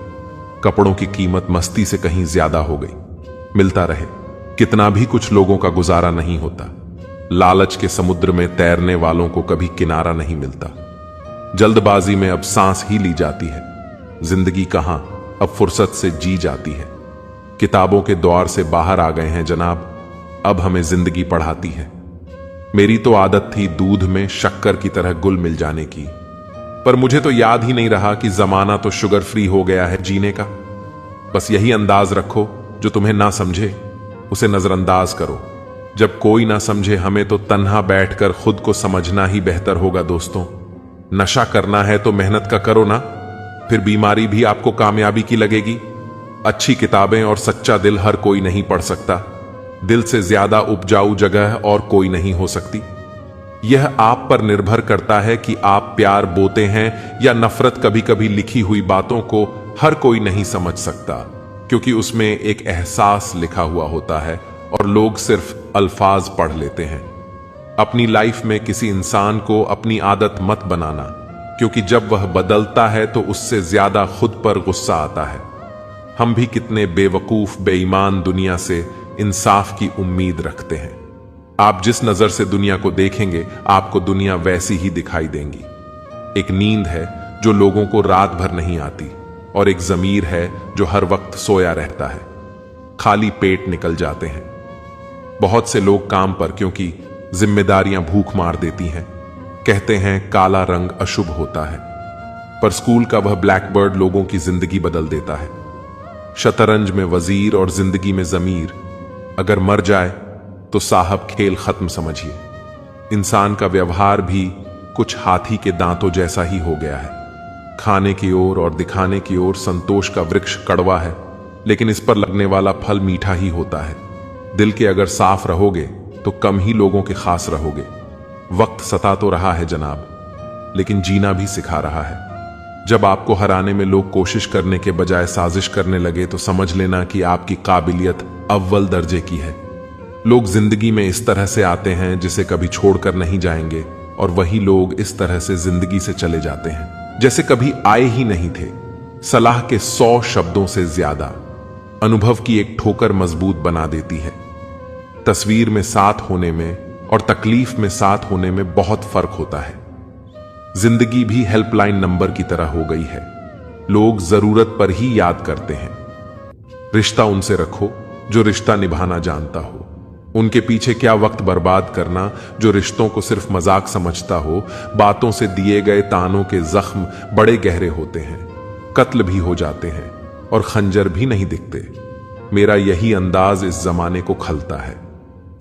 कपड़ों की कीमत मस्ती से कहीं ज्यादा हो गई। मिलता रहे कितना भी कुछ लोगों का गुजारा नहीं होता। लालच के समुद्र में तैरने वालों को कभी किनारा नहीं मिलता। जल्दबाजी में अब सांस ही ली जाती है। जिंदगी कहां अब फुर्सत से जी जाती है। किताबों के द्वार से बाहर आ गए हैं जनाब, अब हमें जिंदगी पढ़ाती है। मेरी तो आदत थी दूध में शक्कर की तरह गुल मिल जाने की, पर मुझे तो याद ही नहीं रहा कि जमाना तो शुगर फ्री हो गया है जीने का। बस यही अंदाज रखो, जो तुम्हें ना समझे उसे नजरअंदाज करो। जब कोई ना समझे हमें तो तन्हा बैठकर खुद को समझना ही बेहतर होगा दोस्तों। नशा करना है तो मेहनत का करो ना, फिर बीमारी भी आपको कामयाबी की लगेगी। अच्छी किताबें और सच्चा दिल हर कोई नहीं पढ़ सकता। दिल से ज्यादा उपजाऊ जगह और कोई नहीं हो सकती। यह आप पर निर्भर करता है कि आप प्यार बोते हैं या नफरत। कभी कभी लिखी हुई बातों को हर कोई नहीं समझ सकता, क्योंकि उसमें एक एहसास लिखा हुआ होता है और लोग सिर्फ अल्फाज पढ़ लेते हैं। अपनी लाइफ में किसी इंसान को अपनी आदत मत बनाना, क्योंकि जब वह बदलता है तो उससे ज्यादा खुद पर गुस्सा आता है। हम भी कितने बेवकूफ बेईमान दुनिया से इंसाफ की उम्मीद रखते हैं। आप जिस नजर से दुनिया को देखेंगे आपको दुनिया वैसी ही दिखाई देंगी। एक नींद है जो लोगों को रात भर नहीं आती, और एक जमीर है जो हर वक्त सोया रहता है। खाली पेट निकल जाते हैं बहुत से लोग काम पर, क्योंकि जिम्मेदारियां भूख मार देती हैं। कहते हैं काला रंग अशुभ होता है, पर स्कूल का वह ब्लैकबर्ड लोगों की जिंदगी बदल देता है। शतरंज में वजीर और जिंदगी में जमीर। अगर मर जाए तो साहब खेल खत्म समझिए। इंसान का व्यवहार भी कुछ हाथी के दांतों जैसा ही हो गया है। खाने की ओर और दिखाने की ओर संतोष का वृक्ष कड़वा है, लेकिन इस पर लगने वाला फल मीठा ही होता है। दिल के अगर साफ रहोगे तो कम ही लोगों के खास रहोगे। वक्त सता तो रहा है जनाब, लेकिन जीना भी सिखा रहा है। जब आपको हराने में लोग कोशिश करने के बजाय साजिश करने लगे तो समझ लेना कि आपकी काबिलियत अव्वल दर्जे की है। लोग जिंदगी में इस तरह से आते हैं जिसे कभी छोड़कर नहीं जाएंगे, और वही लोग इस तरह से जिंदगी से चले जाते हैं जैसे कभी आए ही नहीं थे। सलाह के 100 शब्दों से ज्यादा अनुभव की एक ठोकर मजबूत बना देती है। तस्वीर में साथ होने में और तकलीफ में साथ होने में बहुत फर्क होता है। जिंदगी भी हेल्पलाइन नंबर की तरह हो गई है। लोग जरूरत पर ही याद करते हैं। रिश्ता उनसे रखो जो रिश्ता निभाना जानता हो। उनके पीछे क्या वक्त बर्बाद करना जो रिश्तों को सिर्फ मजाक समझता हो। बातों से दिए गए तानों के जख्म बड़े गहरे होते हैं, कत्ल भी हो जाते हैं और खंजर भी नहीं दिखते। मेरा यही अंदाज इस जमाने को खलता है।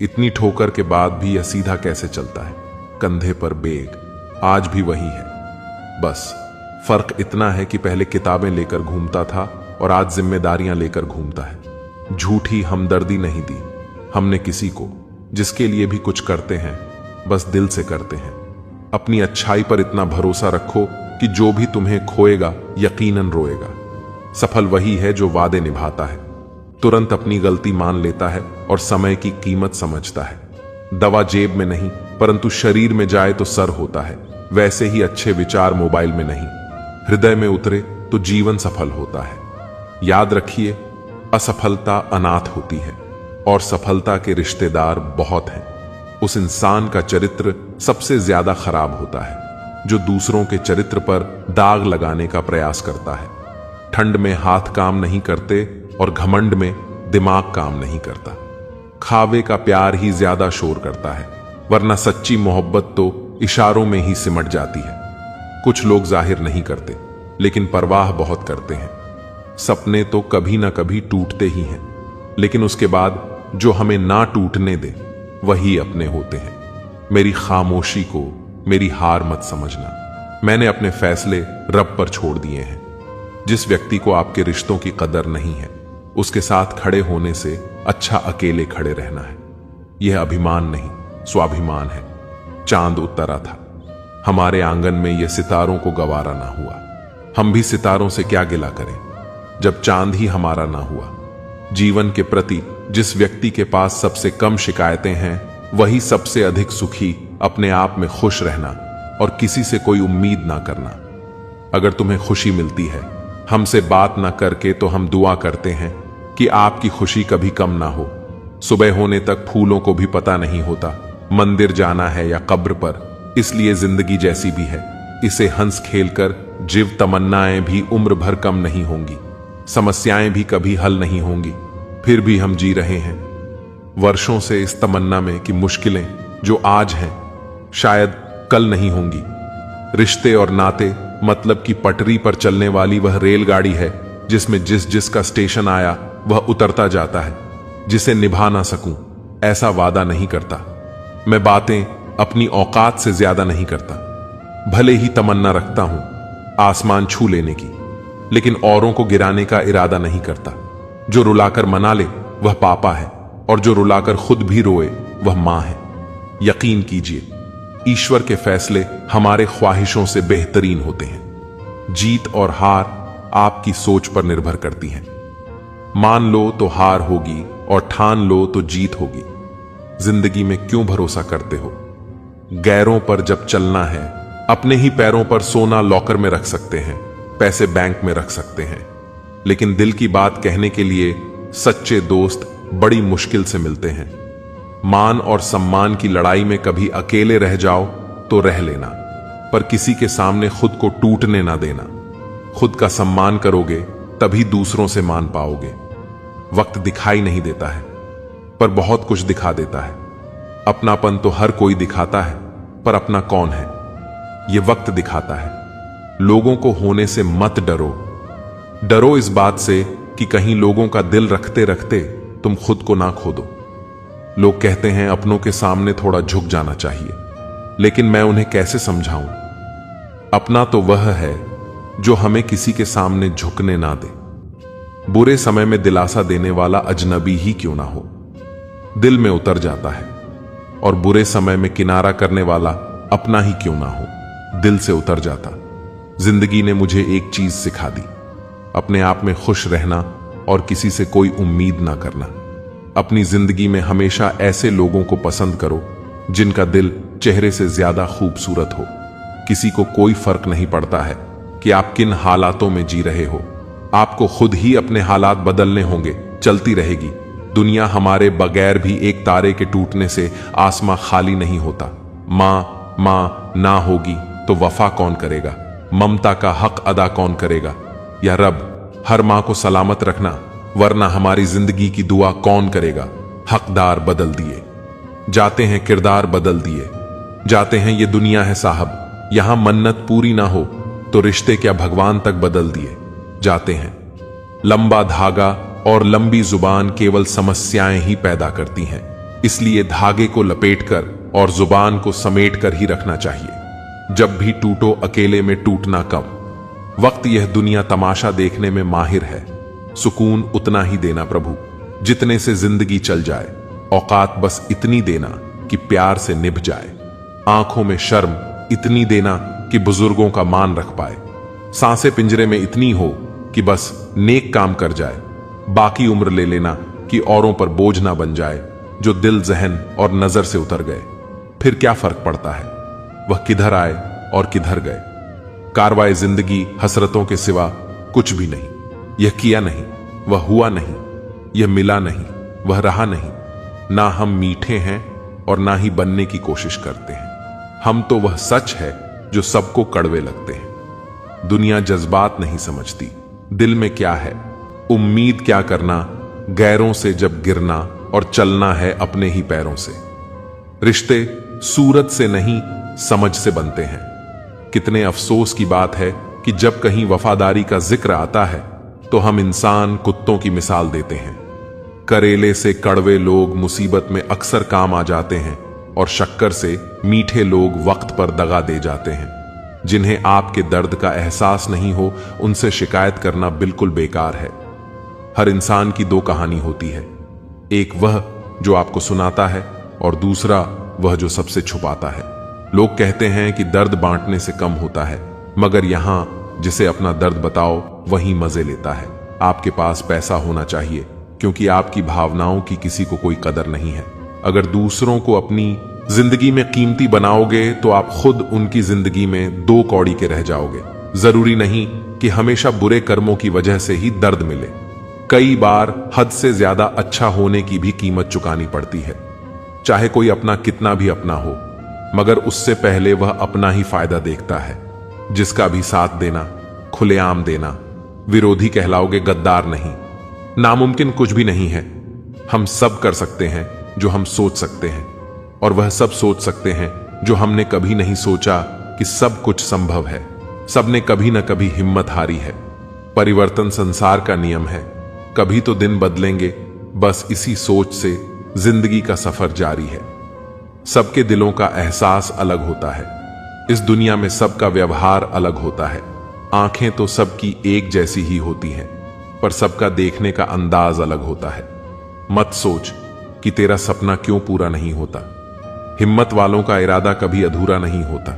इतनी ठोकर के बाद भी यह सीधा कैसे चलता है। कंधे पर बेग आज भी वही है। बस फर्क इतना है कि पहले किताबें लेकर घूमता था और आज जिम्मेदारियां लेकर घूमता है। झूठी हमदर्दी नहीं दी हमने किसी को। जिसके लिए भी कुछ करते हैं बस दिल से करते हैं। अपनी अच्छाई पर इतना भरोसा रखो कि जो भी तुम्हें खोएगा यकीनन रोएगा। सफल वही है जो वादे निभाता है, तुरंत अपनी गलती मान लेता है और समय की कीमत समझता है। दवा जेब में नहीं परंतु शरीर में जाए तो सर होता है, वैसे ही अच्छे विचार मोबाइल में नहीं, हृदय में उतरे तो जीवन सफल होता है। याद रखिए, असफलता अनाथ होती है और सफलता के रिश्तेदार बहुत हैं। उस इंसान का चरित्र सबसे ज्यादा खराब होता है जो दूसरों के चरित्र पर दाग लगाने का प्रयास करता है। ठंड में हाथ काम नहीं करते और घमंड में दिमाग काम नहीं करता। खावे का प्यार ही ज्यादा शोर करता है, वरना सच्ची मोहब्बत तो इशारों में ही सिमट जाती है। कुछ लोग जाहिर नहीं करते लेकिन परवाह बहुत करते हैं। सपने तो कभी ना कभी टूटते ही हैं, लेकिन उसके बाद जो हमें ना टूटने दे वही अपने होते हैं। मेरी खामोशी को मेरी हार मत समझना। मैंने अपने फैसले रब पर छोड़ दिए हैं। जिस व्यक्ति को आपके रिश्तों की कदर नहीं है, उसके साथ खड़े होने से अच्छा अकेले खड़े रहना है। यह अभिमान नहीं, स्वाभिमान है। चांद उतरा था, हमारे आंगन में यह सितारों को गवारा ना हुआ। हम भी सितारों से क्या गिला करें जब चांद ही हमारा ना हुआ। जीवन के प्रति जिस व्यक्ति के पास सबसे कम शिकायतें हैं, वही सबसे अधिक सुखी, अपने आप में खुश रहना और किसी से कोई उम्मीद ना करना। अगर तुम्हें खुशी मिलती है हमसे बात ना करके, तो हम दुआ करते हैं कि आपकी खुशी कभी कम ना हो। सुबह होने तक फूलों को भी पता नहीं होता मंदिर जाना है या कब्र पर। इसलिए जिंदगी जैसी भी है, इसे हंस खेलकर जीव। तमन्नाएं भी उम्र भर कम नहीं होंगी, समस्याएं भी कभी हल नहीं होंगी, फिर भी हम जी रहे हैं वर्षों से इस तमन्ना में कि मुश्किलें जो आज हैं शायद कल नहीं होंगी। रिश्ते और नाते मतलब कि पटरी पर चलने वाली वह रेलगाड़ी है जिसमें जिसका स्टेशन आया वह उतरता जाता है। जिसे निभा ना सकूं ऐसा वादा नहीं करता। मैं बातें अपनी औकात से ज्यादा नहीं करता। भले ही तमन्ना रखता हूं आसमान छू लेने की, लेकिन औरों को गिराने का इरादा नहीं करता। जो रुलाकर मना ले वह पापा है, और जो रुलाकर खुद भी रोए वह मां है। यकीन कीजिए, ईश्वर के फैसले हमारे ख्वाहिशों से बेहतरीन होते हैं। जीत और हार आपकी सोच पर निर्भर करती हैं। मान लो तो हार होगी और ठान लो तो जीत होगी। जिंदगी में क्यों भरोसा करते हो? गैरों पर जब चलना है, अपने ही पैरों पर सोना लॉकर में रख सकते हैं, पैसे बैंक में रख सकते हैं, लेकिन दिल की बात कहने के लिए सच्चे दोस्त बड़ी मुश्किल से मिलते हैं। मान और सम्मान की लड़ाई में कभी अकेले रह जाओ तो रह लेना, पर किसी के सामने खुद को टूटने ना देना। खुद का सम्मान करोगे तभी दूसरों से मान पाओगे। वक्त दिखाई नहीं देता है, पर बहुत कुछ दिखा देता है। अपनापन तो हर कोई दिखाता है, पर अपना कौन है यह वक्त दिखाता है। लोगों को होने से मत डरो। डरो इस बात से कि कहीं लोगों का दिल रखते रखते तुम खुद को ना खो दो। लोग कहते हैं अपनों के सामने थोड़ा झुक जाना चाहिए, लेकिन मैं उन्हें कैसे समझाऊं? अपना तो वह है जो हमें किसी के सामने झुकने ना दे। बुरे समय में दिलासा देने वाला अजनबी ही क्यों ना हो, दिल में उतर जाता है। और बुरे समय में किनारा करने वाला अपना ही क्यों ना हो, दिल से उतर जाता। जिंदगी ने मुझे एक चीज सिखा दी, अपने आप में खुश रहना और किसी से कोई उम्मीद ना करना। अपनी जिंदगी में हमेशा ऐसे लोगों को पसंद करो जिनका दिल चेहरे से ज्यादा खूबसूरत हो। किसी को कोई फर्क नहीं पड़ता है कि आप किन हालातों में जी रहे हो। आपको खुद ही अपने हालात बदलने होंगे। चलती रहेगी दुनिया हमारे बगैर भी। एक तारे के टूटने से आसमां खाली नहीं होता। मां ना होगी तो वफा कौन करेगा? ममता का हक अदा कौन करेगा? या रब, हर मां को सलामत रखना, वरना हमारी जिंदगी की दुआ कौन करेगा? हकदार बदल दिए जाते हैं, किरदार बदल दिए जाते हैं। ये दुनिया है साहब, यहां मन्नत पूरी ना हो तो रिश्ते क्या भगवान तक बदल दिए जाते हैं। लंबा धागा और लंबी जुबान केवल समस्याएं ही पैदा करती हैं। इसलिए धागे को लपेटकर और जुबान को समेटकर ही रखना चाहिए। जब भी टूटो अकेले में टूटना कम। वक्त यह दुनिया तमाशा देखने में माहिर है। सुकून उतना ही देना प्रभु जितने से जिंदगी चल जाए। औकात बस इतनी देना कि प्यार से निभ जाए। आंखों में शर्म इतनी देना कि बुजुर्गों का मान रख पाए। सांसें पिंजरे में इतनी हो कि बस नेक काम कर जाए। बाकी उम्र ले लेना कि औरों पर बोझ ना बन जाए जो दिल, जहन और नजर से उतर गए। फिर क्या फर्क पड़ता है वह किधर आए और किधर गए। कारवाए जिंदगी हसरतों के सिवा कुछ भी नहीं। यह किया नहीं, वह हुआ नहीं, यह मिला नहीं, वह रहा नहीं। ना हम मीठे हैं और ना ही बनने की कोशिश करते हैं। हम तो वह सच है जो सबको कड़वे लगते हैं। दुनिया जज्बात नहीं समझती, दिल में क्या है, उम्मीद क्या करना, गैरों से जब गिरना और चलना है अपने ही पैरों से। रिश्ते सूरत से नहीं समझ से बनते हैं। कितने अफसोस की बात है कि जब कहीं वफादारी का जिक्र आता है तो हम इंसान कुत्तों की मिसाल देते हैं। करेले से कड़वे लोग मुसीबत में अक्सर काम आ जाते हैं और शक्कर से मीठे लोग वक्त पर दगा दे जाते हैं। जिन्हें आपके दर्द का एहसास नहीं हो उनसे शिकायत करना बिल्कुल बेकार है। हर इंसान की दो कहानी होती है, एक वह जो आपको सुनाता है और दूसरा वह जो सबसे छुपाता है। लोग कहते हैं कि दर्द बांटने से कम होता है, मगर यहां जिसे अपना दर्द बताओ वही मजे लेता है। आपके पास पैसा होना चाहिए क्योंकि आपकी भावनाओं की किसी को कोई कदर नहीं है। अगर दूसरों को अपनी जिंदगी में कीमती बनाओगे तो आप खुद उनकी जिंदगी में दो कौड़ी के रह जाओगे। जरूरी नहीं कि हमेशा बुरे कर्मों की वजह से ही दर्द मिले। कई बार हद से ज्यादा अच्छा होने की भी कीमत चुकानी पड़ती है। चाहे कोई अपना कितना भी अपना हो, मगर उससे पहले वह अपना ही फायदा देखता है। जिसका भी साथ देना, खुलेआम देना। विरोधी कहलाओगे, गद्दार नहीं। नामुमकिन कुछ भी नहीं है। हम सब कर सकते हैं जो हम सोच सकते हैं, और वह सब सोच सकते हैं जो हमने कभी नहीं सोचा कि सब कुछ संभव है। सबने कभी न कभी हिम्मत हारी है। परिवर्तन संसार का नियम है। कभी तो दिन बदलेंगे, बस इसी सोच से जिंदगी का सफर जारी है। सबके दिलों का एहसास अलग होता है। इस दुनिया में सबका व्यवहार अलग होता है। आंखें तो सबकी एक जैसी ही होती हैं, पर सबका देखने का अंदाज अलग होता है। मत सोच कि तेरा सपना क्यों पूरा नहीं होता। हिम्मत वालों का इरादा कभी अधूरा नहीं होता।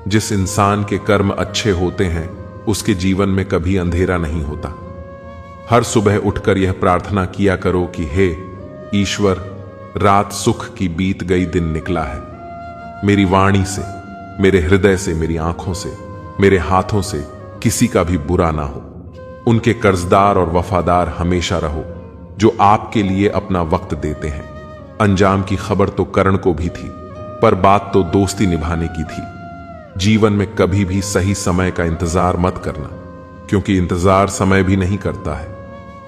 जिस इंसान के कर्म अच्छे होते हैं उसके जीवन में कभी अंधेरा नहीं होता। हर सुबह उठकर यह प्रार्थना किया करो कि हे ईश्वर, रात सुख की बीत गई, दिन निकला है। मेरी वाणी से, मेरे हृदय से, मेरी आंखों से, मेरे हाथों से किसी का भी बुरा ना हो। उनके कर्जदार और वफादार हमेशा रहो जो आपके लिए अपना वक्त देते हैं। अंजाम की खबर तो करण को भी थी, पर बात तो दोस्ती निभाने की थी। जीवन में कभी भी सही समय का इंतजार मत करना, क्योंकि इंतजार समय भी नहीं करता है।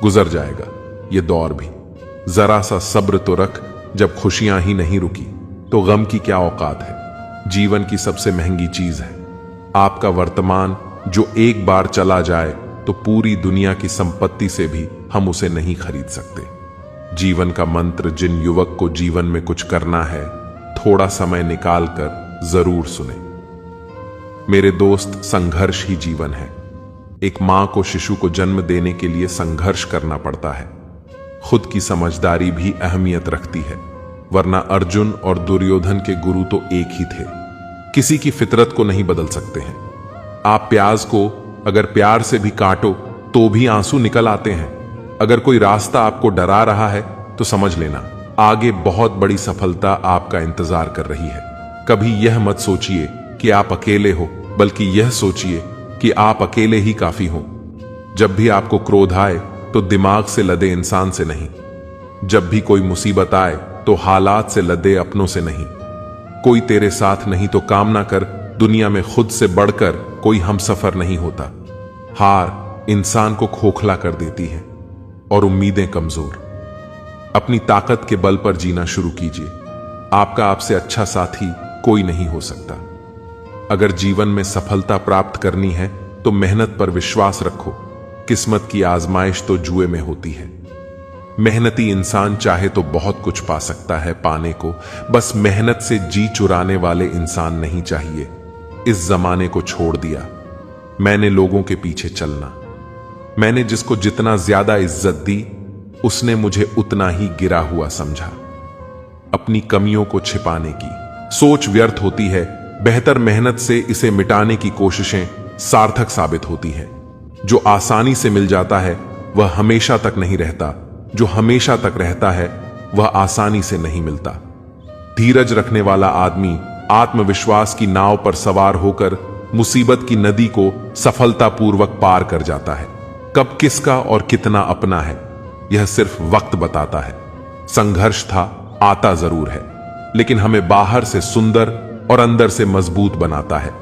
गुजर जाएगा ये दौर भी। जरा सा सब्र तो रख, जब खुशियां ही नहीं रुकी तो गम की क्या औकात है। जीवन की सबसे महंगी चीज है आपका वर्तमान, जो एक बार चला जाए तो पूरी दुनिया की संपत्ति से भी हम उसे नहीं खरीद सकते। जीवन का मंत्र जिन युवक को जीवन में कुछ करना है, थोड़ा समय निकालकर जरूर सुने। मेरे दोस्त, संघर्ष ही जीवन है। एक मां को शिशु को जन्म देने के लिए संघर्ष करना पड़ता है। खुद की समझदारी भी अहमियत रखती है, वरना अर्जुन और दुर्योधन के गुरु तो एक ही थे। किसी की फितरत को नहीं बदल सकते हैं। आप प्याज को अगर प्यार से भी काटो तो भी आंसू निकल आते हैं। अगर कोई रास्ता आपको डरा रहा है तो समझ लेना आगे बहुत बड़ी सफलता आपका इंतजार कर रही है। कभी यह मत सोचिए कि आप अकेले हो, बल्कि यह सोचिए कि आप अकेले ही काफी हो। जब भी आपको क्रोध आए तो दिमाग से लदे इंसान से नहीं। जब भी कोई मुसीबत आए तो हालात से लदे अपनों से नहीं। कोई तेरे साथ नहीं तो काम ना कर, दुनिया में खुद से बढ़कर कोई हमसफर नहीं होता। हार इंसान को खोखला कर देती है और उम्मीदें कमजोर। अपनी ताकत के बल पर जीना शुरू कीजिए। आपका आपसे अच्छा साथी कोई नहीं हो सकता। अगर जीवन में सफलता प्राप्त करनी है तो मेहनत पर विश्वास रखो। किस्मत की आजमाइश तो जुए में होती है। मेहनती इंसान चाहे तो बहुत कुछ पा सकता है पाने को, बस मेहनत से जी चुराने वाले इंसान नहीं चाहिए। इस जमाने को छोड़ दिया मैंने लोगों के पीछे चलना। मैंने जिसको जितना ज्यादा इज्जत दी उसने मुझे उतना ही गिरा हुआ समझा। अपनी कमियों को छिपाने की सोच व्यर्थ होती है। बेहतर मेहनत से इसे मिटाने की कोशिशें सार्थक साबित होती हैं। जो आसानी से मिल जाता है वह हमेशा तक नहीं रहता। जो हमेशा तक रहता है वह आसानी से नहीं मिलता। धीरज रखने वाला आदमी आत्मविश्वास की नाव पर सवार होकर मुसीबत की नदी को सफलतापूर्वक पार कर जाता है। कब किसका और कितना अपना है, यह सिर्फ वक्त बताता है। संघर्ष था, आता जरूर है, लेकिन हमें बाहर से सुंदर और अंदर से मजबूत बनाता है।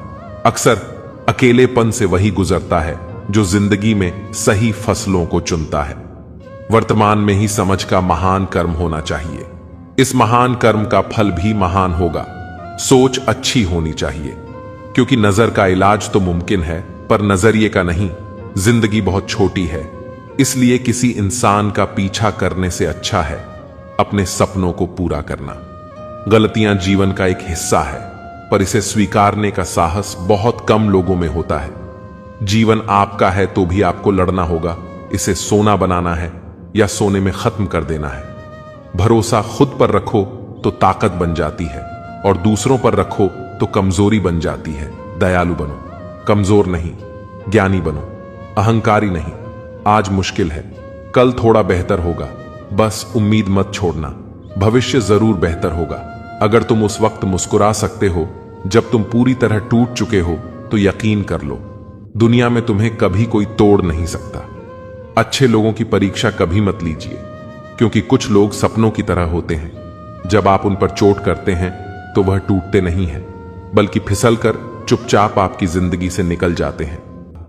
अक्सर अकेलेपन से वही गुजरता है जो जिंदगी में सही फसलों को चुनता है। वर्तमान में ही समझ का महान कर्म होना चाहिए। इस महान कर्म का फल भी महान होगा। सोच अच्छी होनी चाहिए, क्योंकि नजर का इलाज तो मुमकिन है, पर नजरिए का नहीं। जिंदगी बहुत छोटी है, इसलिए किसी इंसान का पीछा करने से अच्छा है अपने सपनों को पूरा करना। गलतियां जीवन का एक हिस्सा है, पर इसे स्वीकारने का साहस बहुत कम लोगों में होता है। जीवन आपका है तो भी आपको लड़ना होगा। इसे सोना बनाना है या सोने में खत्म कर देना है। भरोसा खुद पर रखो तो ताकत बन जाती है, और दूसरों पर रखो तो कमजोरी बन जाती है। दयालु बनो, कमजोर नहीं। ज्ञानी बनो, अहंकारी नहीं। आज मुश्किल है, कल थोड़ा बेहतर होगा। बस उम्मीद मत छोड़ना, भविष्य जरूर बेहतर होगा। अगर तुम उस वक्त मुस्कुरा सकते हो जब तुम पूरी तरह टूट चुके हो, तो यकीन कर लो, दुनिया में तुम्हें कभी कोई तोड़ नहीं सकता। अच्छे लोगों की परीक्षा कभी मत लीजिए, क्योंकि कुछ लोग सपनों की तरह होते हैं। जब आप उन पर चोट करते हैं तो वह टूटते नहीं हैं, बल्कि फिसलकर चुपचाप आपकी जिंदगी से निकल जाते हैं।